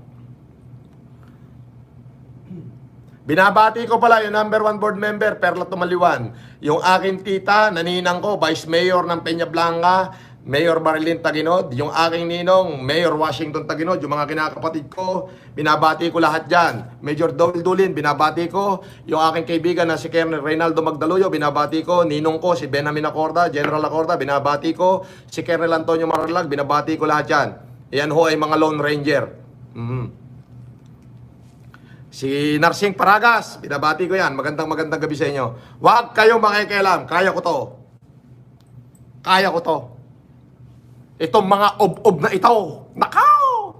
S1: Binabati ko pala yung number 1 board member, Perla Tumaliwan. Yung aking tita, naninang ko, Vice Mayor ng Peña Blanca, Mayor Marilyn Taginod. Yung aking ninong, Mayor Washington Taginod. Yung mga kinakapatid ko, binabati ko lahat dyan. Major Dowell Dulin, binabati ko. Yung aking kaibigan na si Colonel Reynaldo Magdaluyo, binabati ko. Ninong ko, si Benjamin Acorda, General Acorda, binabati ko. Si Colonel Antonio Marlag, binabati ko lahat dyan. Yan ho ay mga Lone Ranger. Si Narsing Paragas, binabati ko yan. Magandang gabi sa inyo. Huwag kayong makikialam. Kaya ko to. Kaya ko to. Itong mga ob-ob na ito. Nakaw!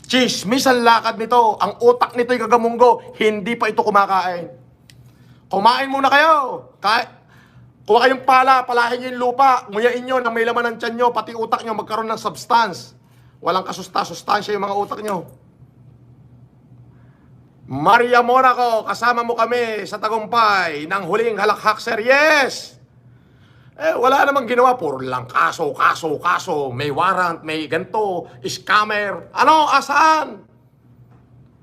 S1: Chismis ang lakad nito. Ang utak nito'y gagamunggo. Hindi pa ito kumakain. Kumain muna kayo. Kuha kayong palahin nyo yung lupa. Nguyain nyo na may laman ng tiyan nyo. Pati utak nyo magkaroon ng substance. Walang kasustansya yung mga utak nyo. Maria Monaco, kasama mo kami sa tagumpay ng huling halakhak, sir. Yes! Wala namang ginawa. Puro lang kaso. May warrant, may ganito, scammer. Ano? Asaan?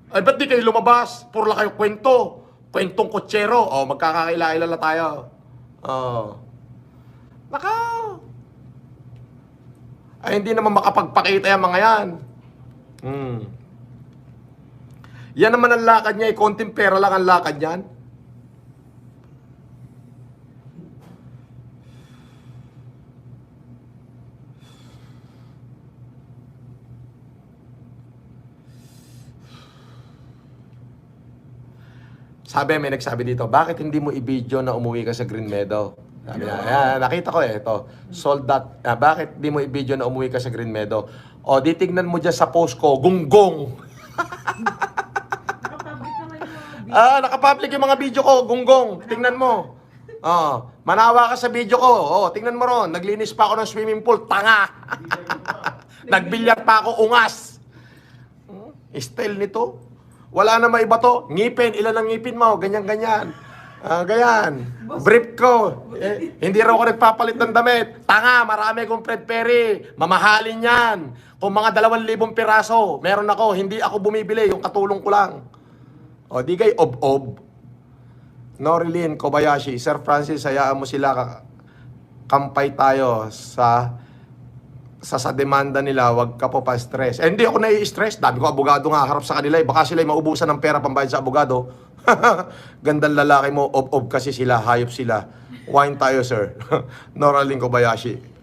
S1: Ba't di kayo lumabas? Puro lang kayo kwento. Kwentong kotsero. Magkakaila-ila tayo. Hindi naman makapagpakita yung mga yan. Yan naman ang lakad niya, konting pera lang ang lakad niyan. May nagsabi dito, bakit hindi mo i-video na umuwi ka sa Green Meadow? Sabi niya, nakita ko ito. Sold that. Bakit di mo i-video na umuwi ka sa Green Meadow? Di tignan mo dyan sa post ko, gunggong. Nakapublic yung mga video ko, gunggong. Tingnan mo. Manawa ka sa video ko. Tingnan mo ron. Naglinis pa ako ng swimming pool. Tanga. Nagbilyar pa ako. Ungas. Style nito. Wala na maiba to. Ngipin. Ilan ang ngipin mo? Ganyan. Ganyan. Brief ko. Hindi raw ako nagpapalit ng damit. Tanga. Marami akong Fred Perry. Mamahalin yan. Kung mga 2,000 piraso, meron ako. Hindi ako bumibili. Yung katulong ko lang. Di kay ob-ob. Norilyn Kobayashi, Sir Francis, hayaan mo sila, kampay tayo sa demanda nila, wag ka po pa-stress. Hindi ako nai-stress, dami ko abogado nga harap sa kanila, baka sila maubusan ng pera pambayad sa abogado. Gandang lalaki mo, ob-ob kasi sila, hayop sila. Wine tayo, sir. Norilyn Kobayashi.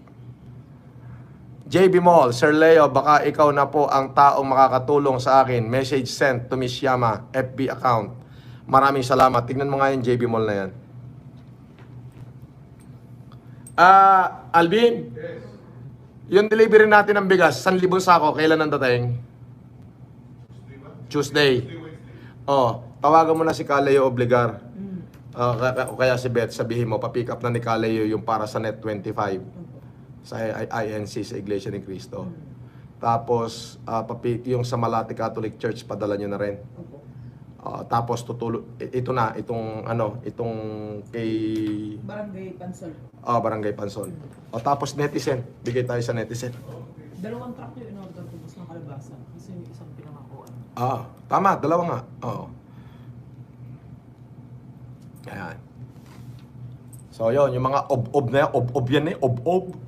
S1: JB Mall, Sir Leo, baka ikaw na po ang taong makakatulong sa akin. Message sent to Miss Yama, FB account. Maraming salamat. Tingnan mo nga yung JB Mall na yan. Alvin? Yes. Yung delivery natin ng bigas, 1,000 sako, kailan ang dating? Tuesday. Tawagan mo na si Kaleo Obligar. Kaya si Beth, sabihin mo, pa-pick up na ni Kaleo yung para sa Net 25. Sa INC, sa Iglesia ni Cristo. Tapos, yung sa Malate Catholic Church, padala nyo na rin. Tapos, itong kay...
S3: Barangay Pansol.
S1: Barangay Pansol. Tapos, netizen. Bigay tayo sa netizen.
S3: 2 truck yung in-order ko ng kalabasa. Kasi may isang pinangakuan.
S1: Tama, 2 nga. Ayan. So, yun, yung mga ob-ob na yan, ob-ob yan ob-ob.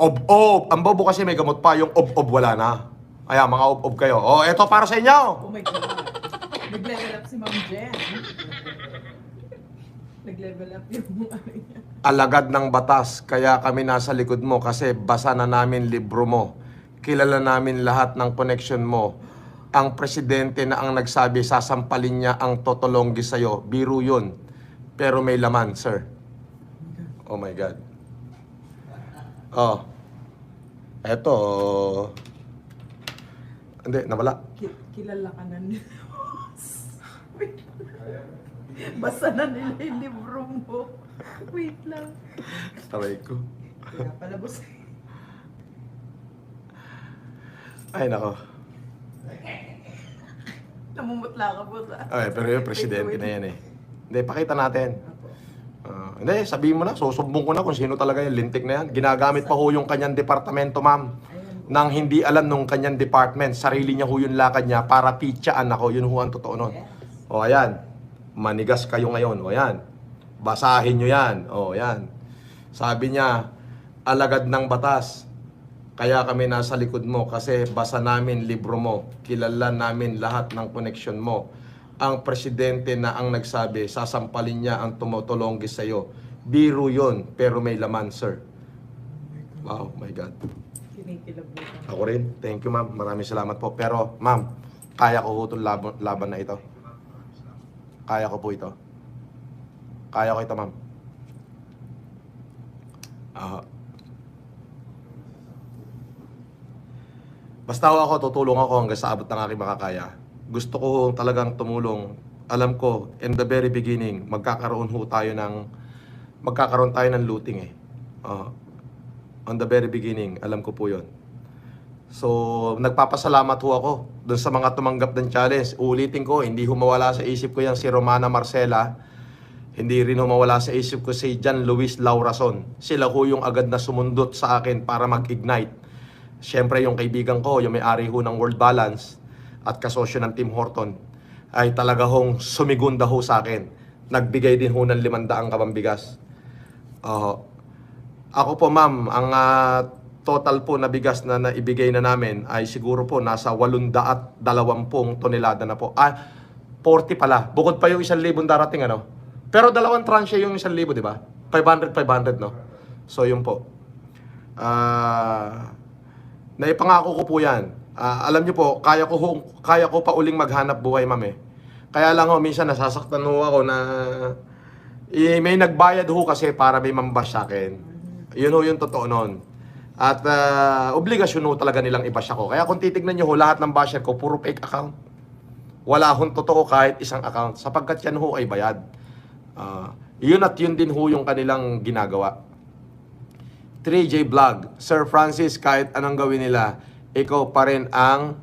S1: Ob-ob! Ang bobo kasi may gamot pa, yung ob-ob wala na. Ayan, mga ob-ob kayo. Eto para sa inyo!
S3: Oh my God! Nag-level up si Ma'am Jen. Nag-level up yung
S1: Alagad ng batas, kaya kami nasa likod mo kasi basa na namin libro mo. Kilala namin lahat ng connection mo. Ang presidente na ang nagsabi, sasampalin niya ang totolonggi sa'yo. Biro yun. Pero may laman, sir. Oh my God. Oh. Eto. Hindi, nawala.
S3: Kilala ka na nila. Basa na nila yung libro mo. Wait lang.
S1: Taray ko.
S3: Kaya pala boss.
S1: Ay, nako.
S3: Namumutla ka boss ah.
S1: Ay, pero yung presidente na yan eh. Hindi, pakita natin. Hindi, sabihin mo na, susumbong ko na kung sino talaga yung lintik na yan. Ginagamit pa ho yung kanyang departamento, ma'am. Nang hindi alam nung kanyang department, sarili niya ho yung lakad niya para pitsaan ako. Yun ho ang totoo nun. O, ayan. Manigas kayo ngayon. O, ayan. Basahin nyo yan. O, ayan. Sabi niya, alagad ng batas. Kaya kami nasa likod mo kasi basa namin libro mo. Kilala namin lahat ng koneksyon mo. Ang presidente na ang nagsabi, sasampalin niya ang tumutulonggis sa'yo. Biro yun, pero may laman, sir. Wow, my God.
S3: Kinikilabutan.
S1: Ako rin. Thank you, ma'am. Maraming salamat po. Pero, ma'am, kaya ko ho itong laban na ito. Kaya ko po ito. Kaya ko ito, ma'am. Basta ako, tutulong ako hanggang sa abot ng aking makakaya. Gusto ko talagang tumulong. Alam ko, in the very beginning, magkakaroon tayo ng looting eh. On the very beginning, alam ko po yon. So, nagpapasalamat ho ako doon sa mga tumanggap ng challenge. Ulitin ko, hindi humawala sa isip ko yan si Romana Marcela. Hindi rin humawala sa isip ko si John Luis Laurason. Sila ho yung agad na sumundot sa akin para mag-ignite. Siyempre, yung kaibigan ko, yung may-ari ho ng World Balance at kasosyo ng Tim Horton, ay talaga hong sumigunda ho sa akin. Nagbigay din ho ng 500 kabambigas. Ako po, ma'am, ang total po na bigas na naibigay na namin ay siguro po nasa 820 tonelada na po. 40 pala. Bukod pa yung 1,000 darating, ano? Pero dalawang tranche yung 1,000, di ba? 500, no? So, yun po. Naipangako ko po yan. Alam niyo po, kaya ko pa uling maghanap buhay, ma'am eh. Kaya lang ho, minsan nasasaktan ho ako na may nagbayad ho kasi para may mambash sa akin. Yun ho yung totoo nun. At obligasyon ho talaga nilang i-bash ako. Kaya kung titignan niyo ho, lahat ng basher ko, puro fake account. Wala hong totoo kahit isang account. Sapagkat yan ho ay bayad. Yun at yun din ho yung kanilang ginagawa. 3J Vlog, Sir Francis, kahit anong gawin nila, ikaw pa rin ang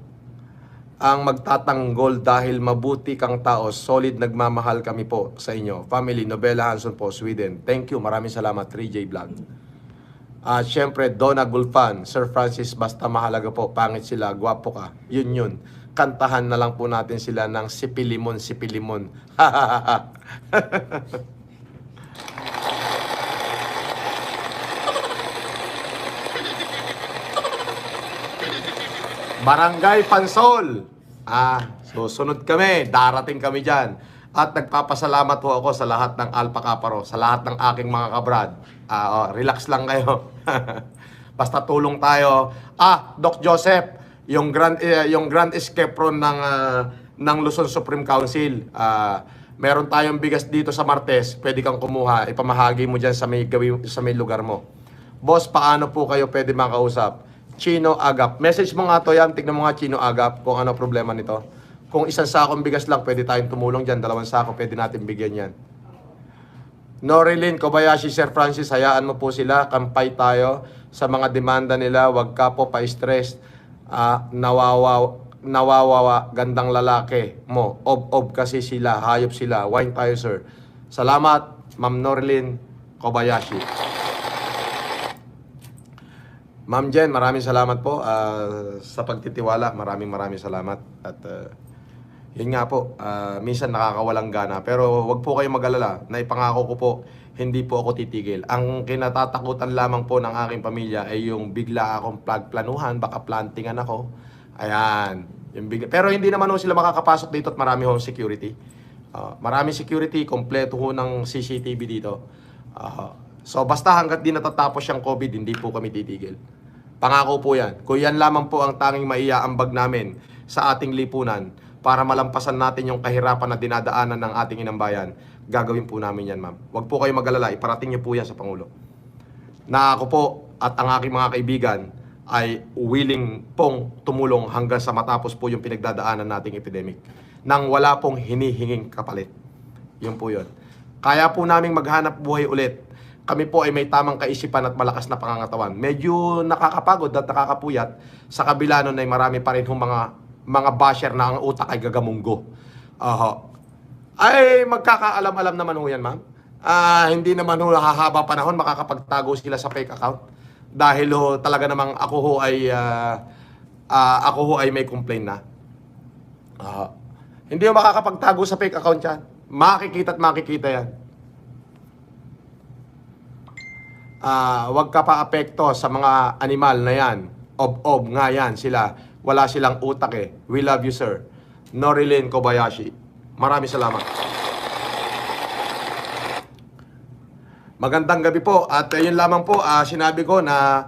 S1: magtatanggol dahil mabuti kang tao. Solid nagmamahal kami po sa inyo. Family, Nobela Hanson po, Sweden. Thank you, maraming salamat, 3J Vlog. At syempre, Donna Gulfan, Sir Francis, basta mahalaga po, pangit sila, gwapo ka. Yun. Kantahan na lang po natin sila ng Sipilimon, Sipilimon. Barangay Pansol. Susunod kami. Darating kami dyan. At nagpapasalamat po ako sa lahat ng Alpha Kaparo, sa lahat ng aking mga kabrad. Relax lang kayo. Basta tulong tayo. Doc Joseph, yung Grand Escape-ron ng Luzon Supreme Council. Meron tayong bigas dito sa Martes. Pwede kang kumuha. Ipamahagi mo dyan sa may lugar mo. Boss, paano po kayo pwede makausap? Chino Agap. Message mo nga to yan. Tignan mo nga Chino Agap kung ano problema nito. Kung isang sakong bigas lang, pwede tayong tumulong dyan. 2 sako, pwede natin bigyan yan. Norilyn Kobayashi, Sir Francis, hayaan mo po sila. Kampay tayo sa mga demanda nila. Huwag ka po pa-stress. Nawawawa, gandang lalaki mo. Ob kasi sila, hayop sila. Wine tayo, sir. Salamat, Ma'am Norilyn Kobayashi. Ma'am Jen, maraming salamat po sa pagtitiwala. Maraming salamat. At yun nga po, minsan nakakawalang gana. Pero wag po kayong mag-alala. Naipangako ko po, hindi po ako titigil. Ang kinatatakutan lamang po ng aking pamilya ay yung bigla akong planuhan, baka plantingan ako. Ayan. Pero hindi naman ho sila makakapasok dito at marami ho security. Maraming security, kompleto ho ng CCTV dito. So basta hanggat di natatapos yung COVID, hindi po kami titigil. Pangako po yan. Kung yan lamang po ang tanging maiaambag namin sa ating lipunan para malampasan natin yung kahirapan na dinadaanan ng ating inang bayan, gagawin po namin yan, ma'am. Huwag po kayo mag-alala, iparating niyo po yan sa Pangulo. na ako po at ang aking mga kaibigan ay willing pong tumulong hanggang sa matapos po yung pinagdadaanan nating epidemic nang wala pong hinihinging kapalit. Yun po yun. Kaya po naming maghanap buhay ulit. Kami po ay may tamang kaisipan at malakas na pangangatawan. Medyo nakakapagod at nakakapuyat sa kabila nun ay marami pa rin hong mga basher na ang utak ay gagamunggo. Ay magkakaalam-alam naman ho yan, ma'am. Hindi naman ho hahaba panahon makakapagtago sila sa fake account. Dahil ho talaga namang ako ho ay may complaint na. Hindi ho makakapagtago sa fake account yan. Makikita at makikita yan. Wag ka pa apekto sa mga animal na yan. Ob nga yan sila. Wala silang utak eh. We love you, sir. Norilyn Kobayashi. Maraming salamat. Magandang gabi po. At yun lamang po, sinabi ko na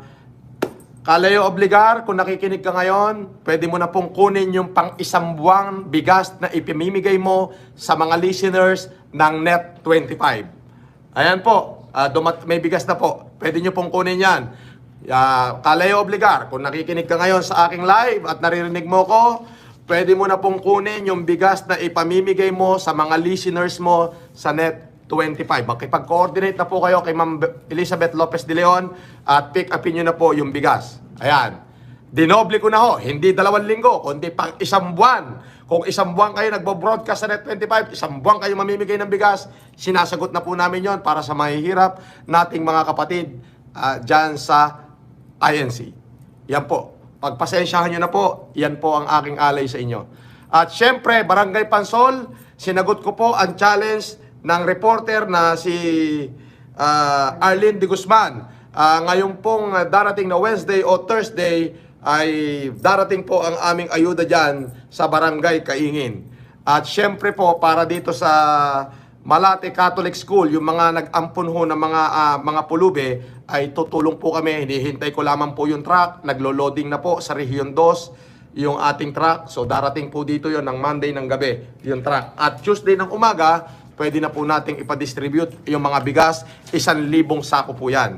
S1: Kalayo Obligar, kung nakikinig ka ngayon, pwede mo na pong kunin yung pang-isang buwang bigas na ipimimigay mo sa mga listeners ng Net25. Ayan po, may bigas na po. Pwede nyo pong kunin yan. Kalayo Obligar, kung nakikinig ka ngayon sa aking live at naririnig mo ko, pwede mo na pong kunin yung bigas na ipamimigay mo sa mga listeners mo sa Net25. Makipag-coordinate na po kayo kay Ma'am Elizabeth Lopez de Leon at pick upin nyo na po yung bigas. Ayan. Dinoble ko na ho. Hindi 2 linggo, kundi pang 1 buwan. Kung 1 buwan kayo nagbo-broadcast sa Net25, 1 buwan kayo mamimigay ng bigas, sinasagot na po namin yon para sa mahihirap nating mga kapatid dyan sa INC. Yan po. Pagpasensyahan nyo na po, yan po ang aking alay sa inyo. At syempre, Barangay Pansol, sinagot ko po ang challenge ng reporter na si Arlene de Guzman. Ngayon pong darating na Wednesday o Thursday ay darating po ang aming ayuda dyan sa Barangay Kaingin. At syempre po para dito sa Malate Catholic School, yung mga nag-ampun ho ng mga pulube ay tutulong po kami. Hinihintay ko lamang po yung truck. Naglo-loading na po sa Region 2 yung ating truck. So darating po dito yon ng Monday ng gabi yung truck. At Tuesday ng umaga, pwede na po nating ipa-distribute yung mga bigas. 1,000 sako po yan.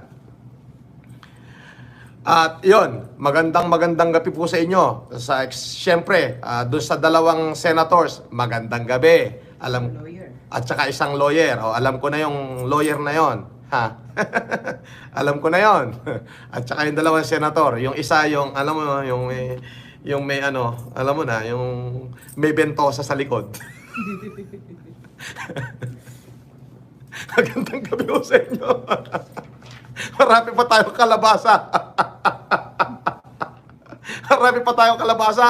S1: At yun, magandang gabi po sa inyo. Siyempre, doon sa 2 senators, magandang gabi. At saka isang lawyer. Alam ko na yung lawyer na yon. Alam ko na yon. At saka yung 2 senator. Yung isa, yung, alam mo, yung may ano, alam mo na, yung may bentosa sa likod. Magandang gabi po sa inyo. Marami pa tayong kalabasa. Marami pa tayong kalabasa.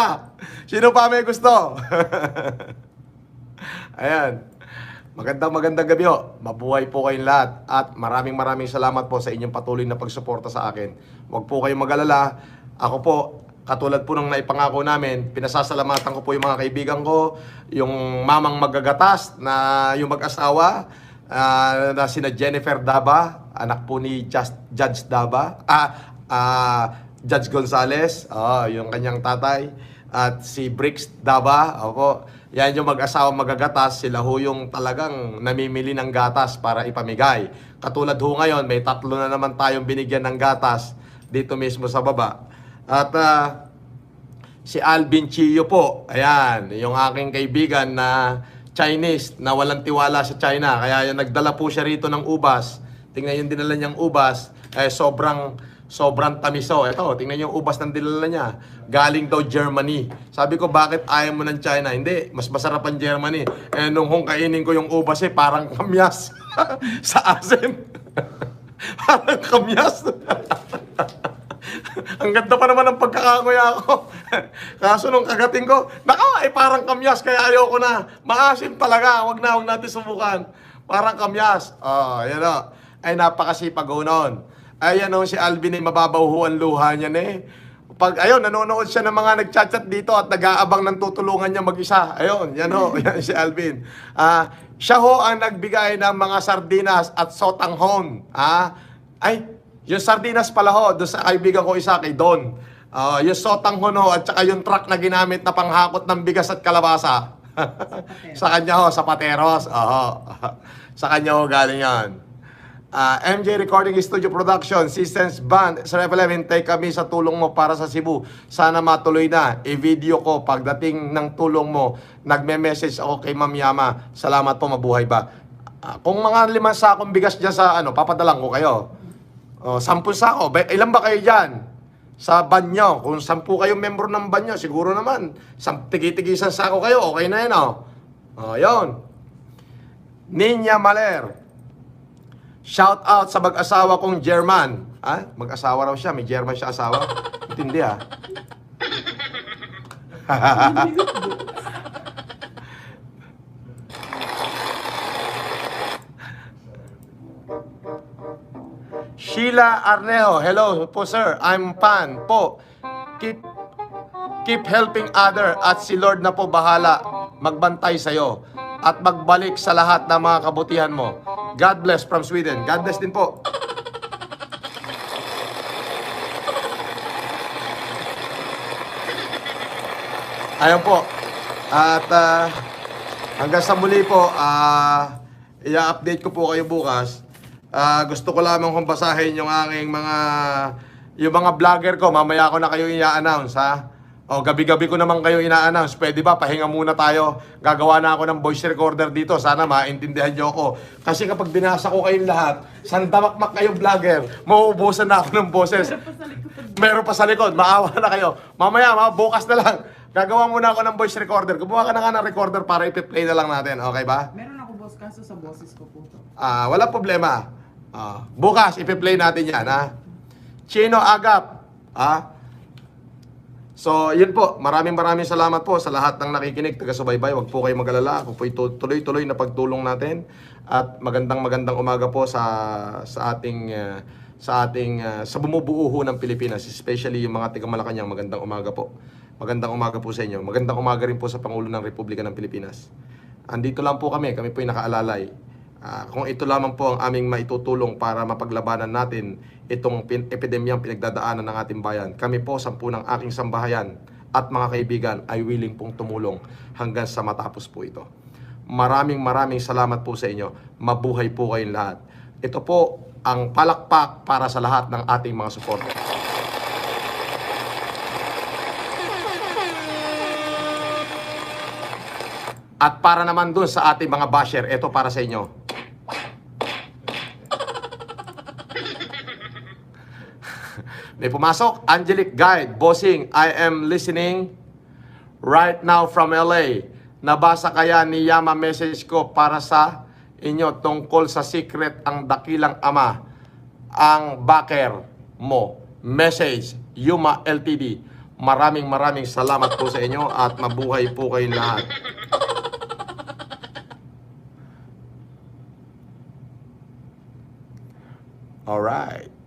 S1: Sino pa may gusto? Ayan. Magandang gabi ho. Mabuhay po kayong lahat. At maraming salamat po sa inyong patuloy na pagsuporta sa akin. Huwag po kayong mag-alala. Ako po, katulad po ng naipangako namin, pinasasalamatan ko po yung mga kaibigan ko, yung mamang magagatas na yung mag-asawa, na sina Jennifer Daba, anak po ni Judge Daba, Judge Gonzales, yung kanyang tatay, at si Bricks Daba, opo, yan yung mag-asawa magagatas, sila ho yung talagang namimili ng gatas para ipamigay. Katulad ho ngayon, may 3 na naman tayong binigyan ng gatas dito mismo sa baba. At si Alvin Chio po, ayan, yung aking kaibigan na Chinese na walang tiwala sa China. Kaya yung nagdala po siya rito ng ubas. Tingnan yung dinala niyang ubas, sobrang tamiso. Ito, tingnan yung ubas ng dinala niya. Galing daw Germany. Sabi ko, bakit ayaw mo ng China? Hindi, mas masarap ang Germany. Nung kainin ko yung ubas parang kamyas sa asin. Parang kamyas. Ang ganda pa naman ng pagkakakuya ko. Kaso nung kagating ko, parang kamyas, kaya ayoko na. Maasim talaga, wag natin subukan. Parang kamyas. Yan o. Ay, napakasipag ho noon. Ayan o, si Alvin ay mababaw ho ang luha niya nanonood siya ng mga nagchat-chat dito at nag-aabang ng tutulungan niya mag-isa. Ayun, yan ho, yan si Alvin. Siya ho ang nagbigay ng mga sardinas at sotanghon. Yung sardinas pala ho, doon sa kaibigan ko isa kay Don. Yung sotanghon ho, at saka yung truck na ginamit na panghakot ng bigas at kalabasa. Sa kanya ho, sa Pateros. Sa kanya ho galing yan. MJ Recording Studio Production, Systems Band, Sir FLM, hintay kami sa tulong mo para sa Cebu. Sana matuloy na. I-video ko pagdating ng tulong mo. Nagme-message ako kay Ma'am Yama. Salamat po, mabuhay ba. Kung mga 5 sakong bigas dyan sa papadalang ko kayo. 10 sako. Ilan ba kayo dyan? Sa banyo. Kung 10 kayong membro ng banyo, siguro naman. Tigi-tigi isang sako kayo. Okay na yun, yun. Ninya Maler. Shout out sa mag-asawa kong German. Mag-asawa raw siya. May German siya asawa. Intindi Sheila Arnejo. Hello po sir. I'm Pan po. Keep helping other at si Lord na po bahala magbantay sa'yo at magbalik sa lahat ng mga kabutihan mo. God bless from Sweden. God bless din po. Ayan po. At hanggang sa muli po, i-update ko po kayo bukas. Gusto ko lamang kung basahin yung aking yung mga vlogger ko. Mamaya ko na kayo i-announce, ha? O, gabi-gabi ko naman kayo ina-announce. Pwede ba? Pahinga muna tayo. Gagawa na ako ng voice recorder dito. Sana maintindihan nyo ako. Kasi kapag binasa ko kayong lahat, sandamakmak kayong vlogger, mauubusan na ako ng boses. Meron pa sa likod. Maawa na kayo. Mamaya, bukas na lang. Gagawa muna ako ng voice recorder. Kumuha ka na nga ng recorder para ipi-play na lang natin. Okay ba?
S3: Meron ako boss, kaso sa boses ko po to.
S1: Wala problema. Bukas, ipi-play natin yan, ha? Chino Agap. So, yun po. Maraming salamat po sa lahat ng nakikinig, taga-subaybay. Huwag po kayo mag-alala. Ako po tuloy-tuloy na pagtulong natin. At magandang umaga po sa bumubuo ho ng Pilipinas, especially yung mga taga Malacanang. Magandang umaga po. Magandang umaga po sa inyo. Magandang umaga rin po sa Pangulo ng Republika ng Pilipinas. Andito lang po kami po yung nakaalalay. Kung ito lamang po ang aming maitutulong para mapaglabanan natin itong epidemyang pinagdadaanan ng ating bayan. Kami po, 10 ng aking sambahayan at mga kaibigan ay willing pong tumulong hanggang sa matapos po ito. Maraming salamat po sa inyo. Mabuhay po kayong lahat. Ito po ang palakpak para sa lahat ng ating mga suporter. At para naman dun sa ating mga basher, ito para sa inyo. May pumasok, Angelic Guide, Bossing, I am listening right now from LA. Nabasa kaya ni Yama message ko para sa inyo tungkol sa secret ang dakilang ama, ang backer mo. Message, Yuma LTD. Maraming salamat po sa inyo at mabuhay po kayong lahat. Alright.